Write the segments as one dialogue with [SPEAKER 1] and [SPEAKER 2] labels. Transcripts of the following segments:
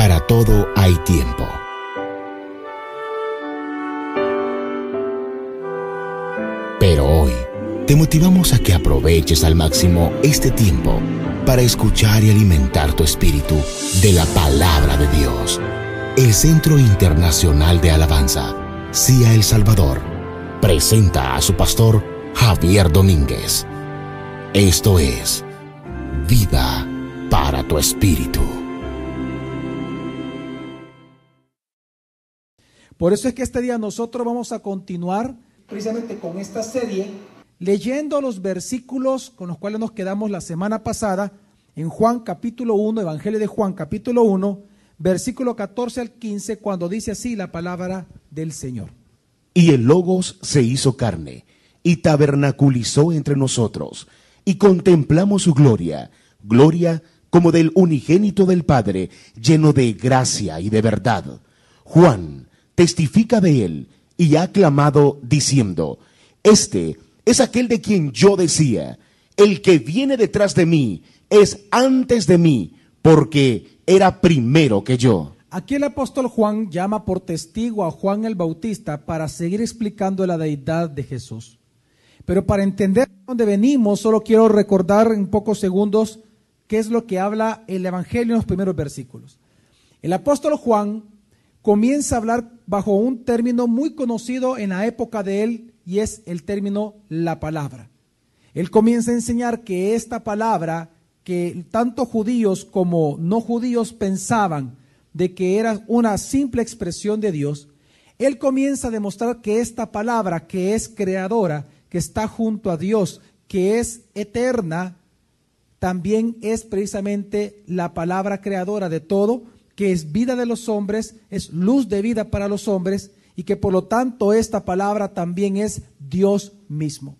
[SPEAKER 1] Para todo hay tiempo. Pero hoy te motivamos a que aproveches al máximo este tiempo para escuchar y alimentar tu espíritu de la palabra de Dios. El Centro Internacional de Alabanza, CIA El Salvador, presenta a su pastor Javier Domínguez. Esto es Vida para tu Espíritu.
[SPEAKER 2] Por eso es que este día nosotros vamos a continuar precisamente con esta serie, leyendo los versículos con los cuales nos quedamos la semana pasada en Juan capítulo 1, Evangelio de Juan capítulo 1, versículo 14 al 15, cuando dice así la palabra del Señor.
[SPEAKER 1] Y el Logos se hizo carne y tabernaculizó entre nosotros, y contemplamos su gloria, gloria como del unigénito del Padre, lleno de gracia y de verdad. Juan testifica de él y ha clamado diciendo: Este es aquel de quien yo decía, el que viene detrás de mí es antes de mí, porque era primero que yo.
[SPEAKER 2] Aquí el apóstol Juan llama por testigo a Juan el Bautista para seguir explicando la deidad de Jesús. Pero para entender de dónde venimos, solo quiero recordar en pocos segundos qué es lo que habla el Evangelio en los primeros versículos. El apóstol Juan comienza a hablar bajo un término muy conocido en la época de él, y es el término la palabra. Él comienza a enseñar que esta palabra, que tanto judíos como no judíos pensaban de que era una simple expresión de Dios, él comienza a demostrar que esta palabra, que es creadora, que está junto a Dios, que es eterna, también es precisamente la palabra creadora de todo, que es vida de los hombres, es luz de vida para los hombres, y que por lo tanto esta palabra también es Dios mismo.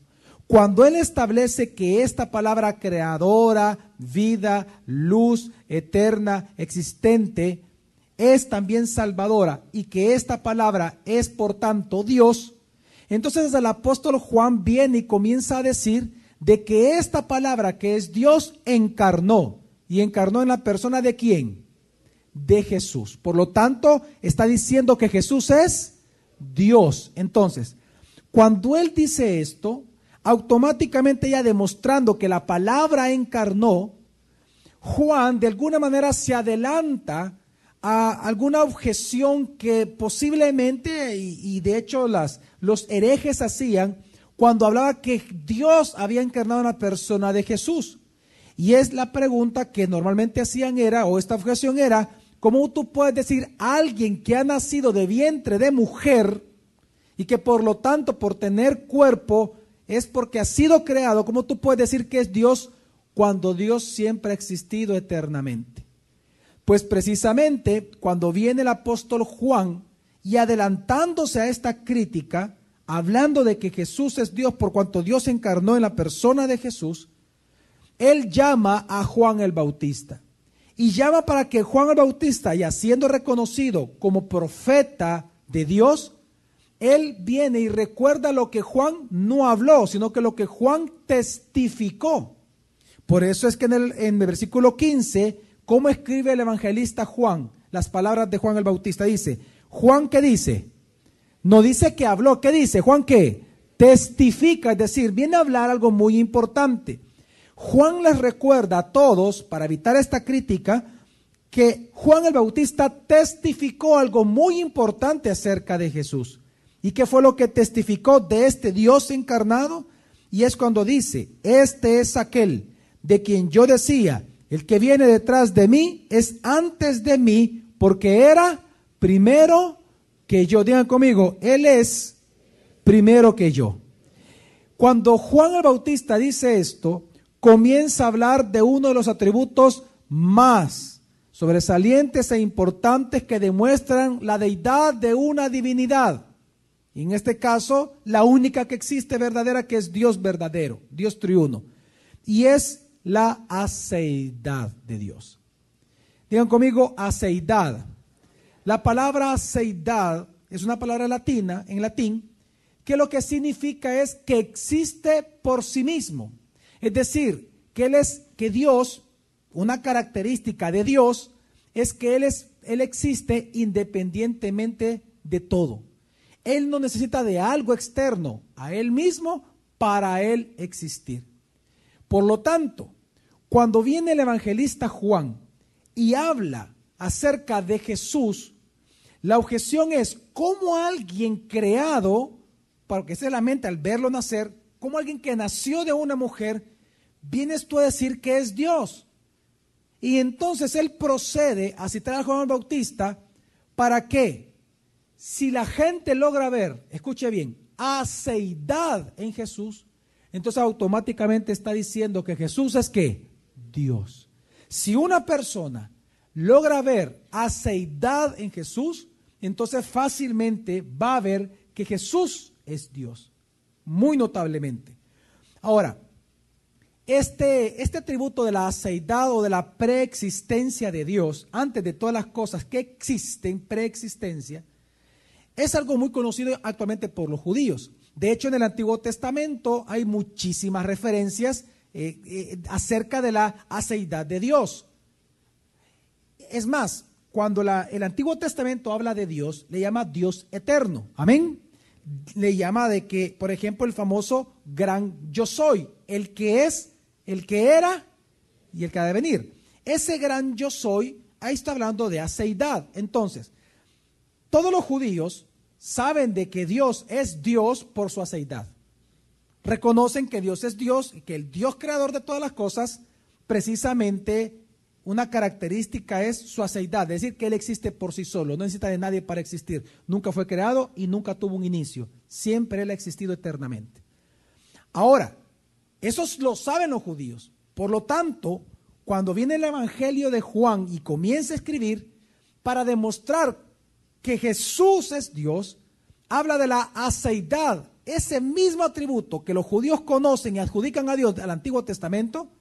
[SPEAKER 2] Cuando él establece que esta palabra creadora, vida, luz, eterna, existente, es también salvadora, y que esta palabra es por tanto Dios, entonces el apóstol Juan viene y comienza a decir de que esta palabra que es Dios encarnó, y encarnó en la persona ¿de quién? De Jesús. Por lo tanto, está diciendo que Jesús es Dios. Entonces, cuando él dice esto, automáticamente ya demostrando que la palabra encarnó, Juan de alguna manera se adelanta a alguna objeción que posiblemente, y de hecho los herejes hacían cuando hablaba que Dios había encarnado en la persona de Jesús. Y es la pregunta que normalmente hacían o esta objeción era: ¿cómo tú puedes decir a alguien que ha nacido de vientre de mujer y que por lo tanto por tener cuerpo es porque ha sido creado? ¿Cómo tú puedes decir que es Dios cuando Dios siempre ha existido eternamente? Pues precisamente cuando viene el apóstol Juan y adelantándose a esta crítica, hablando de que Jesús es Dios por cuanto Dios encarnó en la persona de Jesús, él llama a Juan el Bautista. Y llama para que Juan el Bautista, ya siendo reconocido como profeta de Dios, él viene y recuerda lo que Juan no habló, sino que lo que Juan testificó. Por eso es que en el versículo 15, ¿cómo escribe el evangelista Juan las palabras de Juan el Bautista? Dice, ¿Juan qué dice? No dice que habló, ¿qué dice? ¿Juan qué? Testifica, es decir, viene a hablar algo muy importante. Juan les recuerda a todos, para evitar esta crítica, que Juan el Bautista testificó algo muy importante acerca de Jesús. ¿Y qué fue lo que testificó de este Dios encarnado? Y es cuando dice, este es aquel de quien yo decía, el que viene detrás de mí es antes de mí, porque era primero que yo. Digan conmigo, él es primero que yo. Cuando Juan el Bautista dice esto, comienza a hablar de uno de los atributos más sobresalientes e importantes que demuestran la deidad de una divinidad. Y en este caso, la única que existe verdadera, que es Dios verdadero, Dios triuno. Y es la aceidad de Dios. Digan conmigo, aceidad. La palabra aceidad es una palabra latina, en latín, que lo que significa es que existe por sí mismo. Es decir, que Dios, una característica de Dios, es que Él es Él existe independientemente de todo. Él no necesita de algo externo a Él mismo para Él existir. Por lo tanto, cuando viene el evangelista Juan y habla acerca de Jesús, la objeción es cómo alguien creado, para que se la mente al verlo nacer, como alguien que nació de una mujer, vienes tú a decir que es Dios. Y entonces él procede a citar a Juan el Bautista para que, si la gente logra ver, escuche bien, aceidad en Jesús, entonces automáticamente está diciendo que Jesús es ¿qué? Dios. Si una persona logra ver aceidad en Jesús, entonces fácilmente va a ver que Jesús es Dios, muy notablemente. Ahora, este atributo de la aceidad o de la preexistencia de Dios, antes de todas las cosas que existen, preexistencia, es algo muy conocido actualmente por los judíos. De hecho, en el Antiguo Testamento hay muchísimas referencias acerca de la aceidad de Dios. Es más, cuando el Antiguo Testamento habla de Dios, le llama Dios eterno. Amén. Le llama de que, por ejemplo, el famoso gran yo soy, el que es, el que era y el que ha de venir. Ese gran yo soy, ahí está hablando de aceidad. Entonces, todos los judíos saben de que Dios es Dios por su aceidad. Reconocen que Dios es Dios y que el Dios creador de todas las cosas, precisamente una característica es su aceidad, es decir, que Él existe por sí solo, no necesita de nadie para existir. Nunca fue creado y nunca tuvo un inicio. Siempre Él ha existido eternamente. Ahora, eso lo saben los judíos. Por lo tanto, cuando viene el Evangelio de Juan y comienza a escribir para demostrar que Jesús es Dios, habla de la aceidad, ese mismo atributo que los judíos conocen y adjudican a Dios del Antiguo Testamento,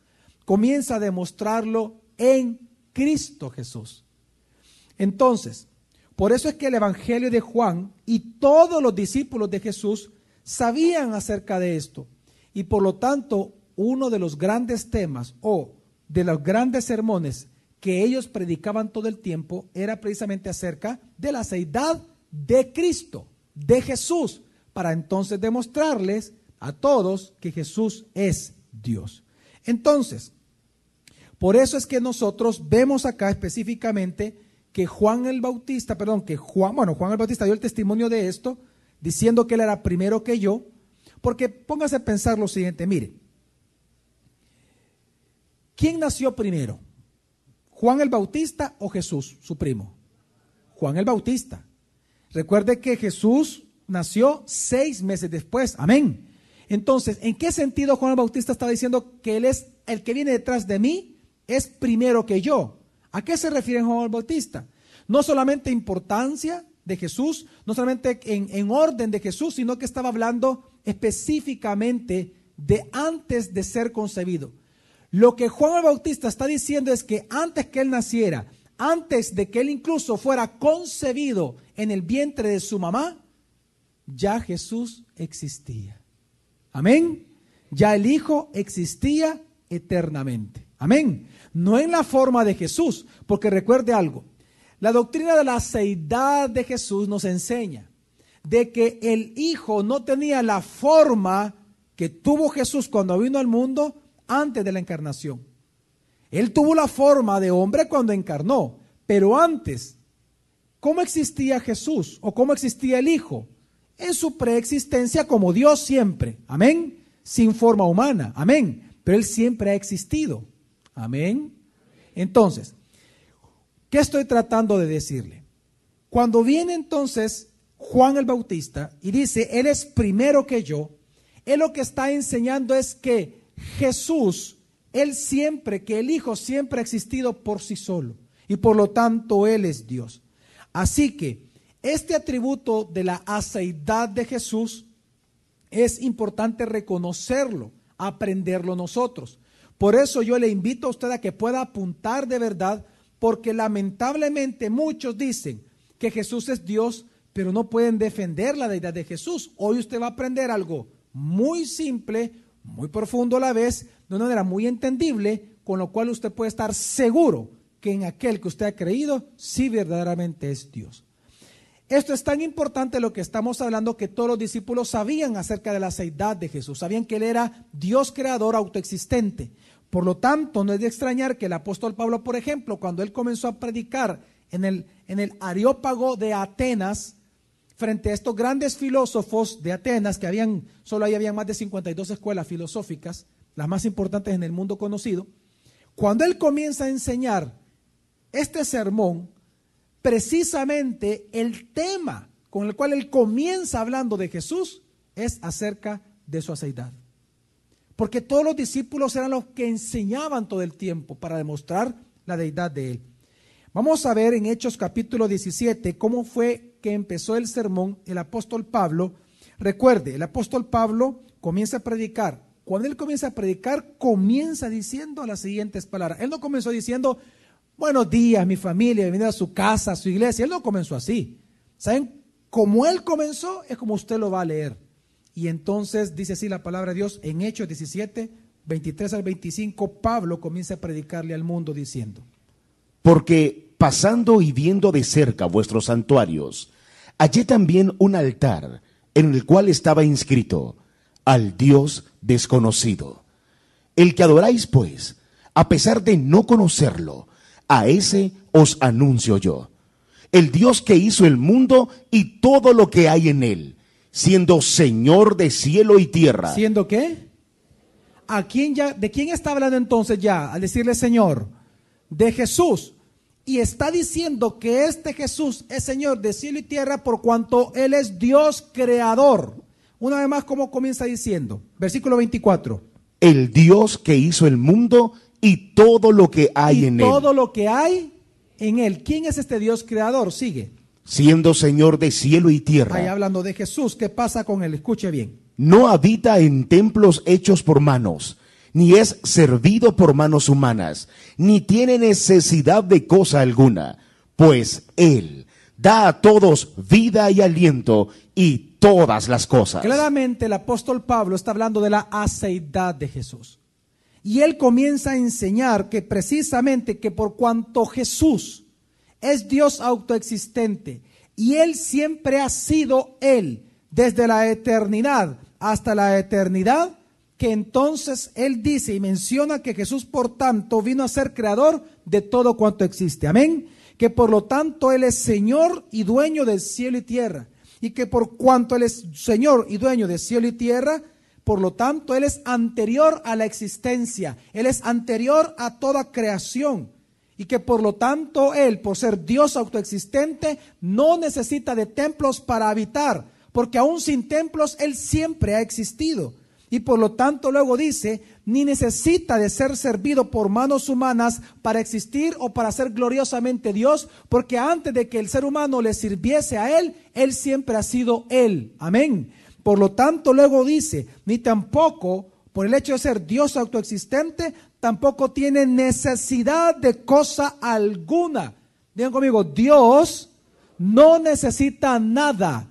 [SPEAKER 2] comienza a demostrarlo en Cristo Jesús. Entonces, por eso es que el Evangelio de Juan y todos los discípulos de Jesús sabían acerca de esto. Y por lo tanto, uno de los grandes temas o de los grandes sermones que ellos predicaban todo el tiempo era precisamente acerca de la aceidad de Cristo, de Jesús, para entonces demostrarles a todos que Jesús es Dios. Entonces, por eso es que nosotros vemos acá específicamente que Juan el Bautista dio el testimonio de esto, diciendo que él era primero que yo, porque póngase a pensar lo siguiente, mire, ¿quién nació primero? ¿Juan el Bautista o Jesús, su primo? Juan el Bautista. Recuerde que Jesús nació 6 meses después, amén. Entonces, ¿en qué sentido Juan el Bautista está diciendo que él es el que viene detrás de mí? Es primero que yo. ¿A qué se refiere Juan el Bautista? No solamente importancia de Jesús, no solamente en orden de Jesús, sino que estaba hablando específicamente de antes de ser concebido. Lo que Juan el Bautista está diciendo es que antes que él naciera, antes de que él incluso fuera concebido en el vientre de su mamá, ya Jesús existía. Amén. Ya el Hijo existía eternamente. Amén. No en la forma de Jesús, porque recuerde algo, la doctrina de la aceidad de Jesús nos enseña de que el Hijo no tenía la forma que tuvo Jesús cuando vino al mundo antes de la encarnación. Él tuvo la forma de hombre cuando encarnó, pero antes, ¿cómo existía Jesús o cómo existía el Hijo? En su preexistencia como Dios siempre, amén, sin forma humana, amén, pero Él siempre ha existido. Amén. Entonces, ¿qué estoy tratando de decirle? Cuando viene entonces Juan el Bautista y dice, Él es primero que yo, Él lo que está enseñando es que Jesús, Él siempre, que el Hijo siempre ha existido por sí solo y por lo tanto Él es Dios. Así que este atributo de la aceidad de Jesús es importante reconocerlo, aprenderlo nosotros. Por eso yo le invito a usted a que pueda apuntar de verdad, porque lamentablemente muchos dicen que Jesús es Dios, pero no pueden defender la deidad de Jesús. Hoy usted va a aprender algo muy simple, muy profundo a la vez, de una manera muy entendible, con lo cual usted puede estar seguro que en aquel que usted ha creído, sí verdaderamente es Dios. Esto es tan importante lo que estamos hablando, que todos los discípulos sabían acerca de la seidad de Jesús, sabían que Él era Dios creador autoexistente. Por lo tanto, no es de extrañar que el apóstol Pablo, por ejemplo, cuando él comenzó a predicar en el Areópago de Atenas, frente a estos grandes filósofos de Atenas, que solo ahí habían más de 52 escuelas filosóficas, las más importantes en el mundo conocido, cuando él comienza a enseñar este sermón, precisamente el tema con el cual él comienza hablando de Jesús es acerca de su aceidad. Porque todos los discípulos eran los que enseñaban todo el tiempo para demostrar la deidad de él. Vamos a ver en Hechos capítulo 17 cómo fue que empezó el sermón el apóstol Pablo. Recuerde, el apóstol Pablo comienza a predicar. Cuando él comienza a predicar, comienza diciendo las siguientes palabras. Él no comenzó diciendo: buenos días, mi familia, bienvenido a su casa, a su iglesia. Él no comenzó así. ¿Saben? Como él comenzó, es como usted lo va a leer. Y entonces dice así la palabra de Dios en Hechos 17, 23 al 25, Pablo comienza a predicarle al mundo diciendo:
[SPEAKER 1] porque pasando y viendo de cerca vuestros santuarios, hallé también un altar en el cual estaba inscrito: al Dios desconocido. El que adoráis, pues, a pesar de no conocerlo, a ese os anuncio yo. El Dios que hizo el mundo y todo lo que hay en él, siendo Señor de cielo y tierra.
[SPEAKER 2] ¿Siendo qué? ¿De quién está hablando entonces ya al decirle Señor? De Jesús. Y está diciendo que este Jesús es Señor de cielo y tierra por cuanto Él es Dios creador. Una vez más, ¿cómo comienza diciendo? Versículo 24.
[SPEAKER 1] El Dios que hizo el mundo y todo lo que hay en él.
[SPEAKER 2] Todo lo que hay en él. ¿Quién es este Dios creador? Sigue.
[SPEAKER 1] Siendo Señor de cielo y tierra.
[SPEAKER 2] Ahí hablando de Jesús, ¿qué pasa con él? Escuche bien.
[SPEAKER 1] No habita en templos hechos por manos, ni es servido por manos humanas, ni tiene necesidad de cosa alguna, pues Él da a todos vida y aliento y todas las cosas.
[SPEAKER 2] Claramente el apóstol Pablo está hablando de la aceidad de Jesús. Y él comienza a enseñar que precisamente que por cuanto Jesús es Dios autoexistente y Él siempre ha sido Él desde la eternidad hasta la eternidad, que entonces Él dice y menciona que Jesús por tanto vino a ser creador de todo cuanto existe. Amén. Que por lo tanto Él es Señor y dueño del cielo y tierra. Y que por cuanto Él es Señor y dueño del cielo y tierra, por lo tanto Él es anterior a la existencia. Él es anterior a toda creación. Y que por lo tanto Él, por ser Dios autoexistente, no necesita de templos para habitar, porque aún sin templos Él siempre ha existido. Y por lo tanto luego dice, ni necesita de ser servido por manos humanas para existir o para ser gloriosamente Dios, porque antes de que el ser humano le sirviese a Él, Él siempre ha sido Él. Amén. Por lo tanto luego dice, ni tampoco por el hecho de ser Dios autoexistente, tampoco tiene necesidad de cosa alguna. Digan conmigo, Dios no necesita nada.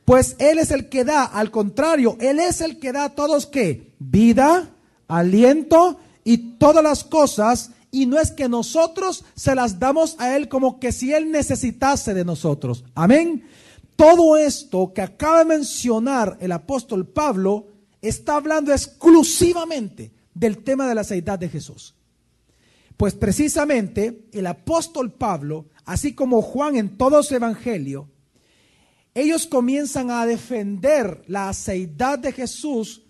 [SPEAKER 2] Pues Él es el que da, al contrario, Él es el que da a todos ¿qué? Vida, aliento y todas las cosas, y no es que nosotros se las damos a Él como que si Él necesitase de nosotros. Amén. Todo esto que acaba de mencionar el apóstol Pablo está hablando exclusivamente del tema de la aceidad de Jesús. Pues precisamente el apóstol Pablo, así como Juan en todo su evangelio, ellos comienzan a defender la aceidad de Jesús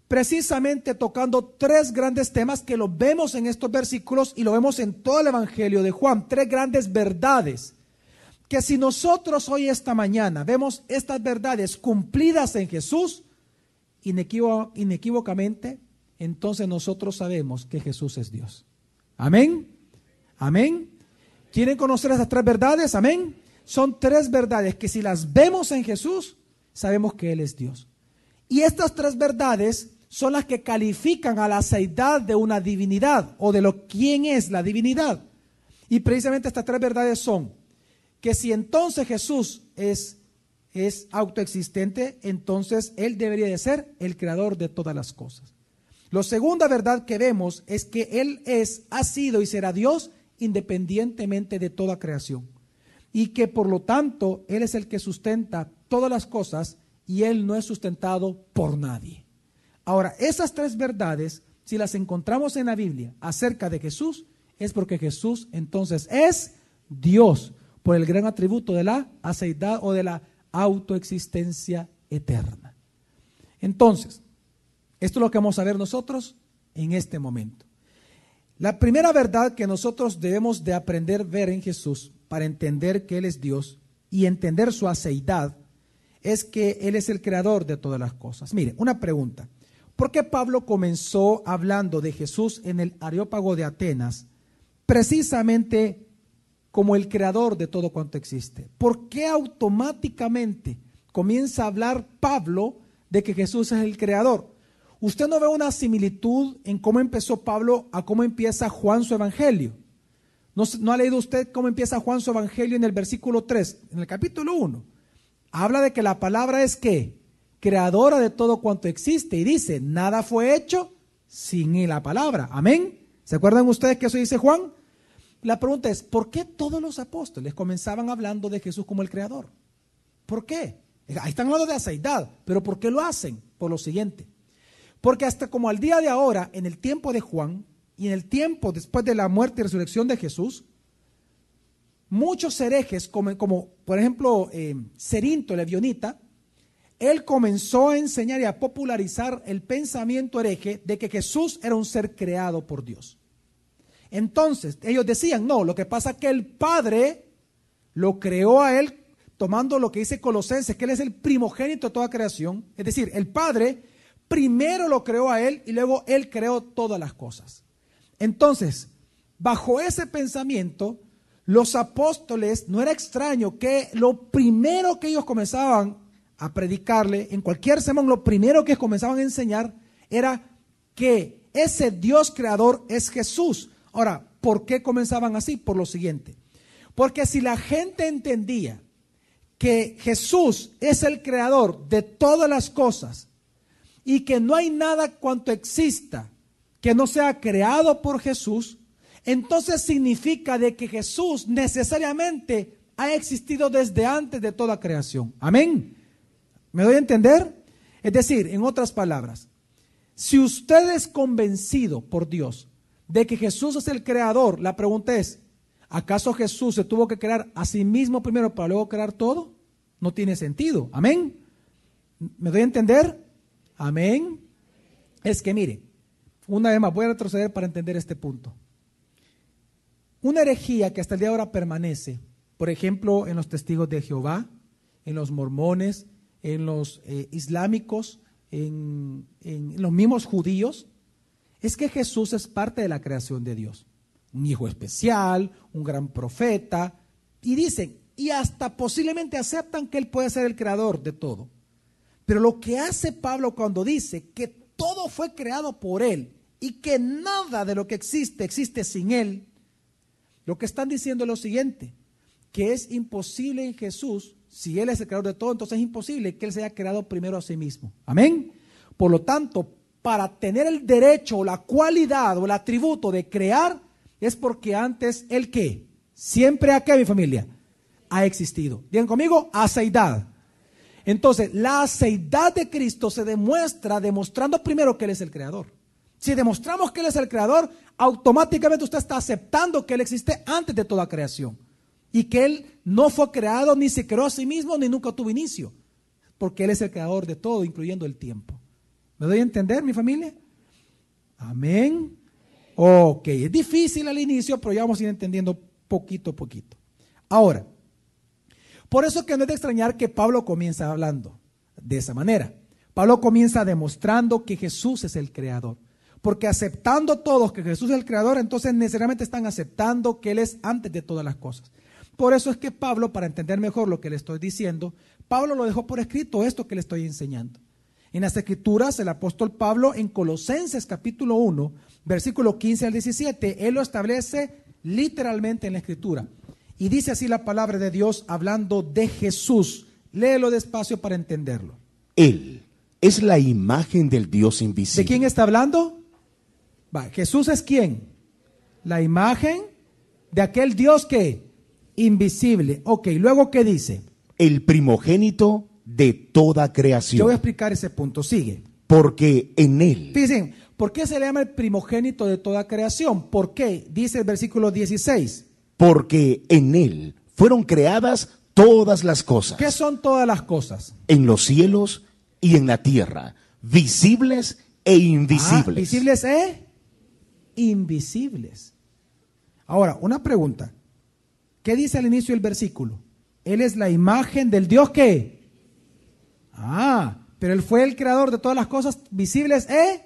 [SPEAKER 2] precisamente tocando tres grandes temas que lo vemos en estos versículos y lo vemos en todo el evangelio de Juan, tres grandes verdades que si nosotros hoy esta mañana vemos estas verdades cumplidas en Jesús inequívocamente, entonces nosotros sabemos que Jesús es Dios. Amén. Amén. ¿Quieren conocer esas tres verdades? Amén. Son tres verdades que si las vemos en Jesús, sabemos que Él es Dios. Y estas tres verdades son las que califican a la aceidad de una divinidad o de quién es la divinidad. Y precisamente estas tres verdades son que si entonces Jesús es autoexistente, entonces Él debería de ser el creador de todas las cosas. La segunda verdad que vemos es que Él es, ha sido y será Dios independientemente de toda creación. Y que por lo tanto Él es el que sustenta todas las cosas y Él no es sustentado por nadie. Ahora, esas tres verdades, si las encontramos en la Biblia acerca de Jesús, es porque Jesús entonces es Dios, por el gran atributo de la aseidad o de la autoexistencia eterna. Entonces, esto es lo que vamos a ver nosotros en este momento. La primera verdad que nosotros debemos de aprender a ver en Jesús para entender que Él es Dios y entender su aseidad es que Él es el creador de todas las cosas. Mire, una pregunta. ¿Por qué Pablo comenzó hablando de Jesús en el Areópago de Atenas precisamente como el creador de todo cuanto existe? ¿Por qué automáticamente comienza a hablar Pablo de que Jesús es el creador? ¿Usted no ve una similitud en cómo empezó Pablo a cómo empieza Juan su evangelio? ¿No ha leído usted cómo empieza Juan su evangelio en el versículo 3, en el capítulo 1? Habla de que la palabra es ¿qué? Creadora de todo cuanto existe, y dice, nada fue hecho sin la palabra. Amén. ¿Se acuerdan ustedes que eso dice Juan? La pregunta es, ¿por qué todos los apóstoles comenzaban hablando de Jesús como el creador? ¿Por qué? Ahí están hablando de aseidad, pero ¿por qué lo hacen? Por lo siguiente, porque hasta como al día de ahora, en el tiempo de Juan y en el tiempo después de la muerte y resurrección de Jesús, muchos herejes, como por ejemplo Cerinto el Ebionita, él comenzó a enseñar y a popularizar el pensamiento hereje de que Jesús era un ser creado por Dios. Entonces, ellos decían, no, lo que pasa es que el Padre lo creó a Él, tomando lo que dice Colosenses, que Él es el primogénito de toda creación. Es decir, el Padre primero lo creó a Él y luego Él creó todas las cosas. Entonces, bajo ese pensamiento, los apóstoles, no era extraño que lo primero que ellos comenzaban a predicarle, en cualquier sermón, lo primero que comenzaban a enseñar era que ese Dios creador es Jesús. Ahora, ¿por qué comenzaban así? Por lo siguiente, porque si la gente entendía que Jesús es el creador de todas las cosas y que no hay nada cuanto exista que no sea creado por Jesús, entonces significa de que Jesús necesariamente ha existido desde antes de toda creación. Amén. ¿Me doy a entender? Es decir, en otras palabras, si usted es convencido por Dios de que Jesús es el creador, la pregunta es, ¿acaso Jesús se tuvo que crear a sí mismo primero para luego crear todo? No tiene sentido. Amén. ¿Me doy a entender? Amén. Es que mire, una vez más voy a retroceder para entender este punto. Una herejía que hasta el día de ahora permanece, por ejemplo, en los testigos de Jehová, en los mormones, en los islámicos, en los mismos judíos, es que Jesús es parte de la creación de Dios. Un hijo especial, un gran profeta, y dicen, y hasta posiblemente aceptan que Él puede ser el creador de todo. Pero lo que hace Pablo cuando dice que todo fue creado por Él y que nada de lo que existe sin Él, lo que están diciendo es lo siguiente, que es imposible en Jesús, si Él es el creador de todo, entonces es imposible que Él se haya creado primero a sí mismo. Amén. Por lo tanto, para tener el derecho o la cualidad o el atributo de crear, es porque antes Él ¿qué? Siempre ¿a qué, mi familia? Ha existido. Digan conmigo, aseidad. Entonces, la aseidad de Cristo se demuestra demostrando primero que Él es el creador. Si demostramos que Él es el creador, automáticamente usted está aceptando que Él existe antes de toda creación. Y que Él no fue creado, ni se creó a sí mismo, ni nunca tuvo inicio. Porque Él es el creador de todo, incluyendo el tiempo. ¿Me doy a entender, mi familia? Amén. Ok, es difícil al inicio, pero ya vamos a ir entendiendo poquito a poquito. Ahora, por eso es que no es de extrañar que Pablo comienza hablando de esa manera. Pablo comienza demostrando que Jesús es el creador. Porque aceptando todos que Jesús es el creador, entonces necesariamente están aceptando que Él es antes de todas las cosas. Por eso es que Pablo, para entender mejor lo que le estoy diciendo, Pablo lo dejó por escrito esto que le estoy enseñando. En las Escrituras, el apóstol Pablo en Colosenses capítulo 1, versículo 15 al 17, él lo establece literalmente en la Escritura. Y dice así la palabra de Dios hablando de Jesús. Léelo despacio para entenderlo.
[SPEAKER 1] Él es la imagen del Dios invisible.
[SPEAKER 2] ¿De quién está hablando? Jesús es ¿quién? La imagen de aquel Dios que invisible. Ok, luego ¿qué dice?
[SPEAKER 1] El primogénito de toda
[SPEAKER 2] Yo
[SPEAKER 1] creación.
[SPEAKER 2] voy a explicar ese punto. Sigue.
[SPEAKER 1] Porque en él,
[SPEAKER 2] Fíjense, ¿por qué se le llama el primogénito de toda creación? ¿Por qué? Dice el versículo 16.
[SPEAKER 1] porque en él fueron creadas todas las cosas,
[SPEAKER 2] ¿Qué son todas las cosas?
[SPEAKER 1] en los cielos y en la tierra, visibles e invisibles.
[SPEAKER 2] Visibles e invisibles. Ahora, una pregunta. ¿Qué dice al inicio del versículo? Él es la imagen del Dios que. Pero él fue el creador de todas las cosas visibles e.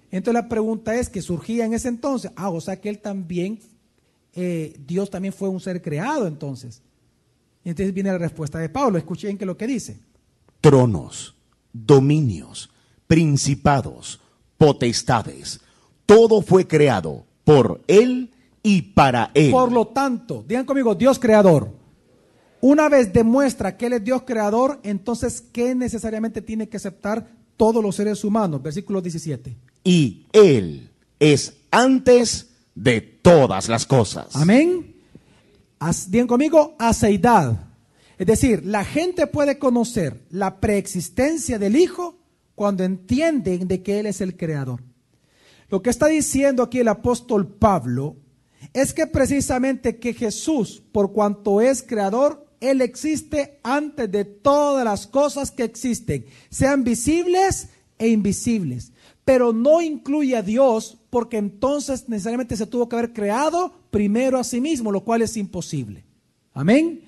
[SPEAKER 2] Entonces la pregunta es que surgía en ese entonces. O sea que él también, Dios también fue un ser creado entonces. Y entonces viene la respuesta de Pablo. Escuchen que lo que dice.
[SPEAKER 1] Tronos, dominios, principados, potestades, todo fue creado por él y para él.
[SPEAKER 2] Por lo tanto, digan conmigo, Dios creador. Una vez demuestra que él es Dios creador, entonces, ¿qué necesariamente tiene que aceptar todos los seres humanos? Versículo 17.
[SPEAKER 1] Y él es antes de todas las cosas.
[SPEAKER 2] Amén. Digan conmigo, aceidad. Es decir, la gente puede conocer la preexistencia del Hijo cuando entienden de que Él es el creador. Lo que está diciendo aquí el apóstol Pablo es que precisamente que Jesús, por cuanto es creador, Él existe antes de todas las cosas que existen, sean visibles e invisibles. Pero no incluye a Dios porque entonces necesariamente se tuvo que haber creado primero a sí mismo, lo cual es imposible. Amén.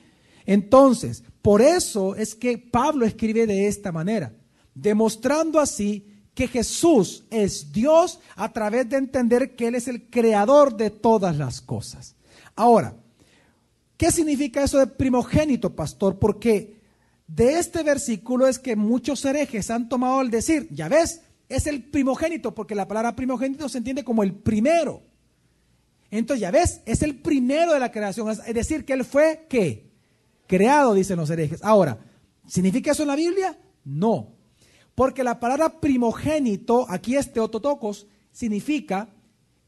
[SPEAKER 2] Entonces, por eso es que Pablo escribe de esta manera, demostrando así que Jesús es Dios a través de entender que Él es el creador de todas las cosas. Ahora, ¿qué significa eso de primogénito, pastor? Porque de este versículo es que muchos herejes han tomado el decir, ya ves, es el primogénito, porque la palabra primogénito se entiende como el primero. Entonces, ya ves, es el primero de la creación, es decir, que Él fue, ¿qué? Creado, dicen los herejes. Ahora, ¿significa eso en la Biblia? No, porque la palabra primogénito, aquí es Theototokos, significa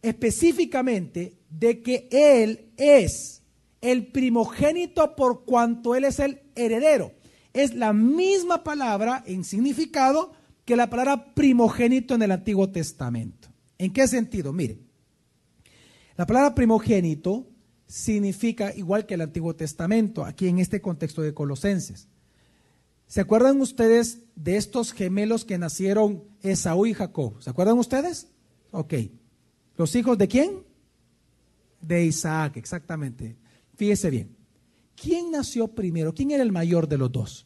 [SPEAKER 2] específicamente de que Él es el primogénito por cuanto Él es el heredero. Es la misma palabra en significado que la palabra primogénito en el Antiguo Testamento. ¿En qué sentido? Mire, la palabra primogénito significa igual que el Antiguo Testamento, aquí en este contexto de Colosenses. ¿Se acuerdan ustedes de estos gemelos que nacieron Esaú y Jacob? ¿Se acuerdan ustedes? Ok. ¿Los hijos de quién? De Isaac, exactamente. Fíjese bien. ¿Quién nació primero? ¿Quién era el mayor de los dos?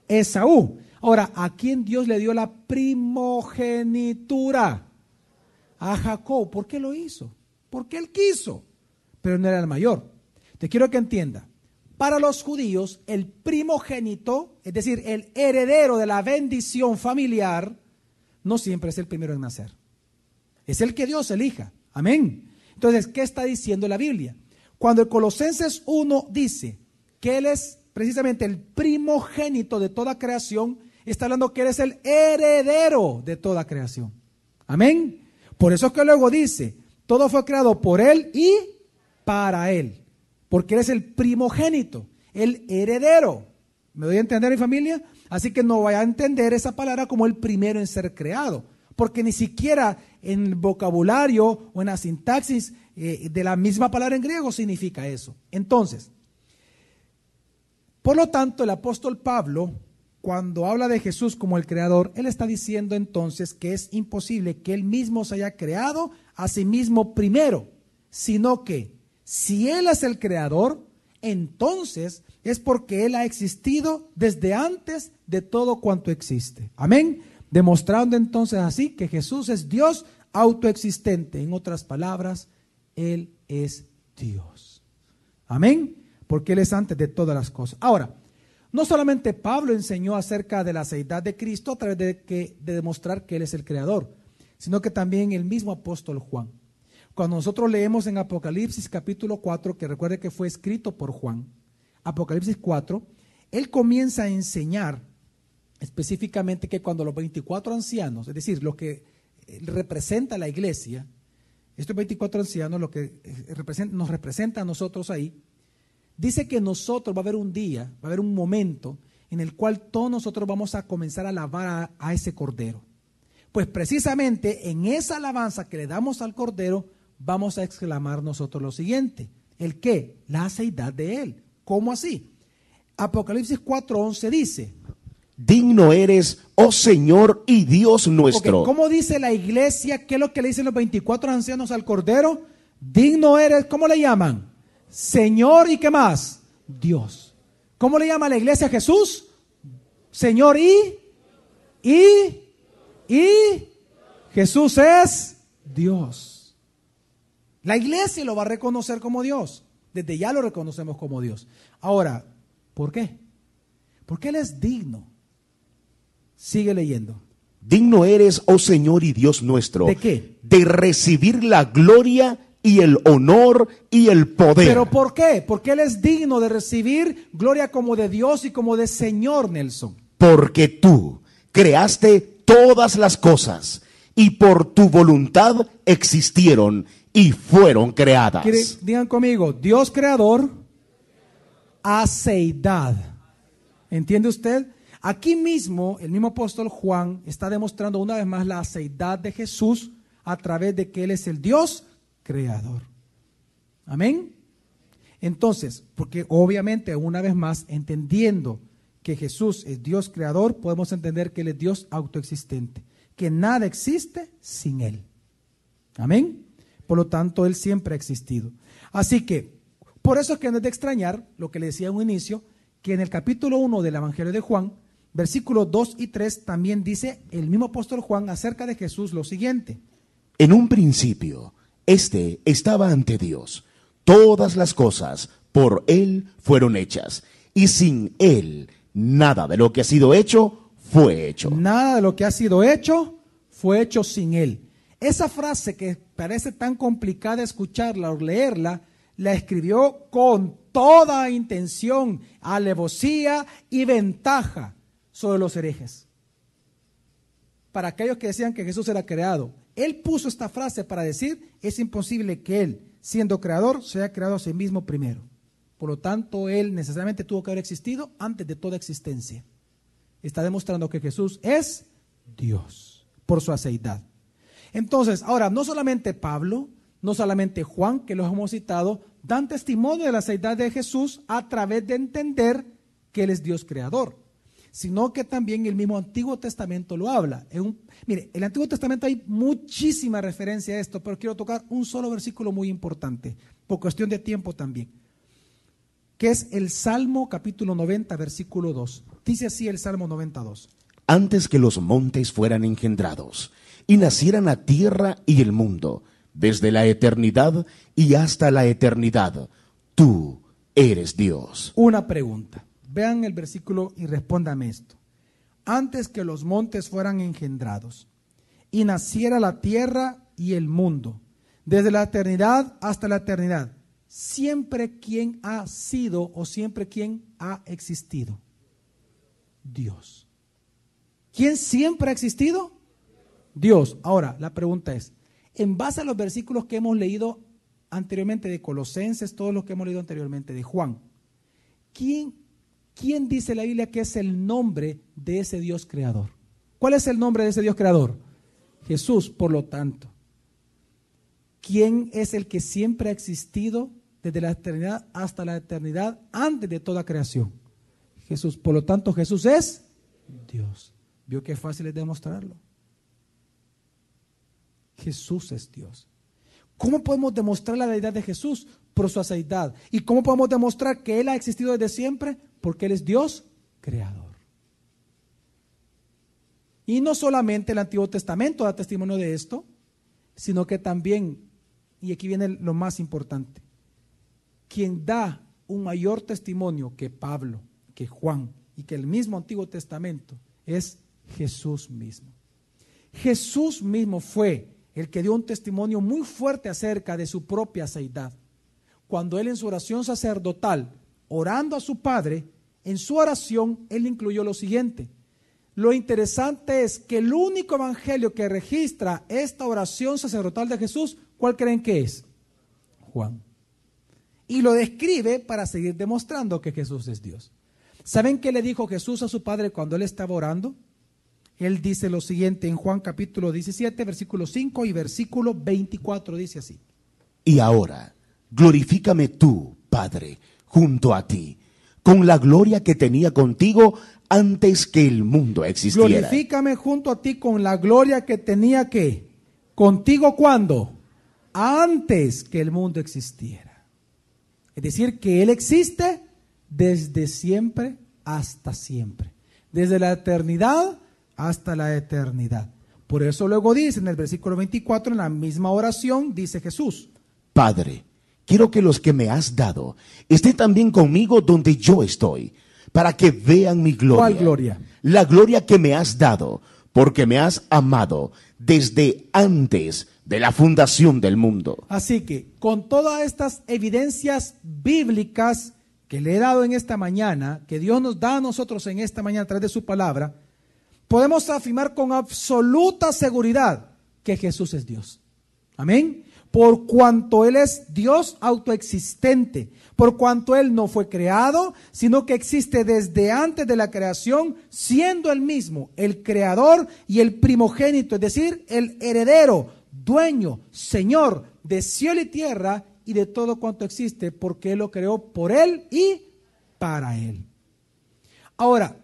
[SPEAKER 2] Esaú. Ahora, ¿a quién Dios le dio la primogenitura? A Jacob. ¿Por qué lo hizo? Porque él quiso, pero no era el mayor. Te quiero que entienda. Para los judíos, el primogénito, es decir, el heredero de la bendición familiar, no siempre es el primero en nacer. Es el que Dios elija. Amén. Entonces, ¿qué está diciendo la Biblia? Cuando el Colosenses 1 dice que Él es precisamente el primogénito de toda creación, está hablando que Él es el heredero de toda creación. Amén. Por eso es que luego dice, todo fue creado por Él y para Él. Porque Él es el primogénito, el heredero. ¿Me doy a entender, mi familia? Así que no vaya a entender esa palabra como el primero en ser creado. Porque ni siquiera en el vocabulario o en la sintaxis de la misma palabra en griego significa eso. Entonces, por lo tanto, el apóstol Pablo, cuando habla de Jesús como el creador, él está diciendo entonces que es imposible que él mismo se haya creado a sí mismo primero, sino que si Él es el creador, entonces es porque Él ha existido desde antes de todo cuanto existe. Amén. Demostrando entonces así que Jesús es Dios autoexistente. En otras palabras, Él es Dios. Amén. Porque Él es antes de todas las cosas. Ahora, no solamente Pablo enseñó acerca de la deidad de Cristo a través de demostrar que Él es el creador, sino que también el mismo apóstol Juan. Cuando nosotros leemos en Apocalipsis capítulo 4, que recuerde que fue escrito por Juan, Apocalipsis 4, él comienza a enseñar específicamente que cuando los 24 ancianos, es decir, lo que representa la iglesia, estos 24 ancianos, lo que nos representa a nosotros ahí, dice que nosotros va a haber un día, va a haber un momento en el cual todos nosotros vamos a comenzar a alabar a ese Cordero. Pues precisamente en esa alabanza que le damos al Cordero, vamos a exclamar nosotros lo siguiente. ¿El qué? La aceidad de Él. ¿Cómo así? Apocalipsis 4:11 dice:
[SPEAKER 1] digno eres, oh Señor y Dios nuestro.
[SPEAKER 2] ¿Cómo dice la iglesia? ¿Qué es lo que le dicen los 24 ancianos al Cordero? Digno eres, ¿cómo le llaman? Señor y ¿qué más? Dios. ¿Cómo le llama la iglesia a Jesús? Señor y Jesús es Dios. La iglesia lo va a reconocer como Dios. Desde ya lo reconocemos como Dios. Ahora, ¿por qué? Porque Él es digno. Sigue leyendo.
[SPEAKER 1] Digno eres, oh Señor y Dios nuestro.
[SPEAKER 2] ¿De qué?
[SPEAKER 1] De recibir la gloria y el honor y el poder.
[SPEAKER 2] ¿Pero por qué? Porque Él es digno de recibir gloria como de Dios y como de Señor, Nelson.
[SPEAKER 1] Porque tú creaste todas las cosas y por tu voluntad existieron y fueron creadas.
[SPEAKER 2] Digan conmigo, Dios creador, aceidad. ¿Entiende usted? Aquí mismo, el mismo apóstol Juan está demostrando una vez más la aceidad de Jesús a través de que Él es el Dios creador. Amén. Entonces, porque obviamente una vez más, entendiendo que Jesús es Dios creador, podemos entender que Él es Dios autoexistente, que nada existe sin Él. Amén. Por lo tanto, Él siempre ha existido. Así que, por eso es que no es de extrañar lo que le decía en un inicio, que en el capítulo 1 del Evangelio de Juan, versículos 2 y 3, también dice el mismo apóstol Juan acerca de Jesús lo siguiente.
[SPEAKER 1] En un principio, estaba ante Dios. Todas las cosas por Él fueron hechas, y sin Él nada de lo que ha sido hecho fue hecho.
[SPEAKER 2] Nada de lo que ha sido hecho fue hecho sin Él. Esa frase que parece tan complicada escucharla o leerla, la escribió con toda intención, alevosía y ventaja sobre los herejes. Para aquellos que decían que Jesús era creado, Él puso esta frase para decir, es imposible que Él, siendo creador, se haya creado a sí mismo primero. Por lo tanto, Él necesariamente tuvo que haber existido antes de toda existencia. Está demostrando que Jesús es Dios, por su aceidad. Entonces, ahora, no solamente Pablo, no solamente Juan, que los hemos citado, dan testimonio de la aceidad de Jesús a través de entender que Él es Dios creador, sino que también el mismo Antiguo Testamento lo habla. Mire, en el Antiguo Testamento hay muchísima referencia a esto, pero quiero tocar un solo versículo muy importante, por cuestión de tiempo también, que es el Salmo capítulo 90, versículo 2. Dice así el Salmo 92.
[SPEAKER 1] Antes que los montes fueran engendrados y nacieran la tierra y el mundo, desde la eternidad y hasta la eternidad, tú eres Dios.
[SPEAKER 2] Una pregunta. Vean el versículo y respóndame esto. Antes que los montes fueran engendrados y naciera la tierra y el mundo, desde la eternidad hasta la eternidad, siempre quien ha sido o siempre quien ha existido. Dios. ¿Quién siempre ha existido? Dios. Ahora, la pregunta es, en base a los versículos que hemos leído anteriormente de Colosenses, todos los que hemos leído anteriormente de Juan, ¿quién dice la Biblia que es el nombre de ese Dios creador? ¿Cuál es el nombre de ese Dios creador? Jesús. Por lo tanto, ¿quién es el que siempre ha existido desde la eternidad hasta la eternidad antes de toda creación? Jesús. Por lo tanto, Jesús es Dios. ¿Vio qué fácil es demostrarlo? Jesús es Dios. ¿Cómo podemos demostrar la deidad de Jesús? Por su aceidad. ¿Y cómo podemos demostrar que Él ha existido desde siempre? Porque Él es Dios creador. Y no solamente el Antiguo Testamento da testimonio de esto, sino que también, y aquí viene lo más importante, quien da un mayor testimonio que Pablo, que Juan y que el mismo Antiguo Testamento es Jesús mismo. Jesús mismo fue el que dio un testimonio muy fuerte acerca de su propia aceidad. Cuando Él en su oración sacerdotal, orando a su Padre, en su oración Él incluyó lo siguiente. Lo interesante es que el único evangelio que registra esta oración sacerdotal de Jesús ¿Cuál creen que es? Juan. Y lo describe para seguir demostrando que Jesús es Dios. ¿Saben qué le dijo Jesús a su Padre cuando él estaba orando? Él dice lo siguiente en Juan capítulo 17, versículo 5 y versículo 24, dice así.
[SPEAKER 1] Y ahora, glorifícame tú, Padre, junto a ti, con la gloria que tenía contigo antes que el mundo existiera.
[SPEAKER 2] Glorifícame junto a ti con la gloria que tenía que contigo ¿cuándo? Antes que el mundo existiera. Es decir, que Él existe desde siempre hasta siempre. Desde la eternidad hasta la eternidad. Por eso luego dice en el versículo 24, en la misma oración, dice Jesús:
[SPEAKER 1] Padre, quiero que los que me has dado estén también conmigo donde yo estoy, para que vean mi gloria.
[SPEAKER 2] ¿Cuál gloria?
[SPEAKER 1] La gloria que me has dado, porque me has amado desde antes de la fundación del mundo.
[SPEAKER 2] Así que, con todas estas evidencias bíblicas que le he dado en esta mañana, que Dios nos da a nosotros en esta mañana a través de su palabra, podemos afirmar con absoluta seguridad que Jesús es Dios. Amén. Por cuanto Él es Dios autoexistente, por cuanto Él no fue creado, sino que existe desde antes de la creación, siendo Él mismo el creador y el primogénito, es decir, el heredero, dueño, señor de cielo y tierra y de todo cuanto existe, porque Él lo creó por Él y para Él. Ahora,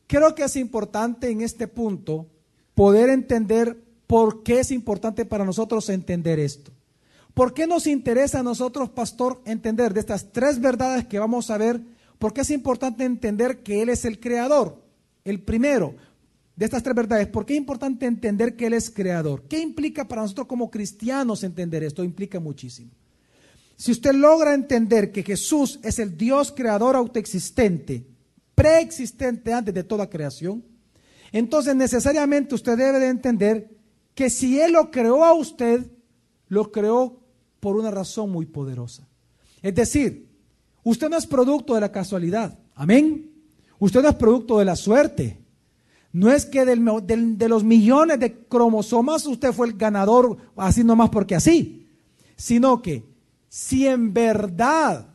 [SPEAKER 2] creo que es importante en este punto poder entender por qué es importante para nosotros entender esto. ¿Por qué nos interesa a nosotros, pastor, entender de estas tres verdades que vamos a ver? ¿Por qué es importante entender que Él es el creador? El primero de estas tres verdades, ¿por qué es importante entender que Él es creador? ¿Qué implica para nosotros como cristianos entender esto? Implica muchísimo. Si usted logra entender que Jesús es el Dios creador autoexistente, preexistente antes de toda creación, entonces necesariamente usted debe de entender que si Él lo creó a usted, lo creó por una razón muy poderosa. Es decir, usted no es producto de la casualidad, amén. Usted no es producto de la suerte. No es que de los millones de cromosomas usted fue el ganador así nomás porque así, sino que si en verdad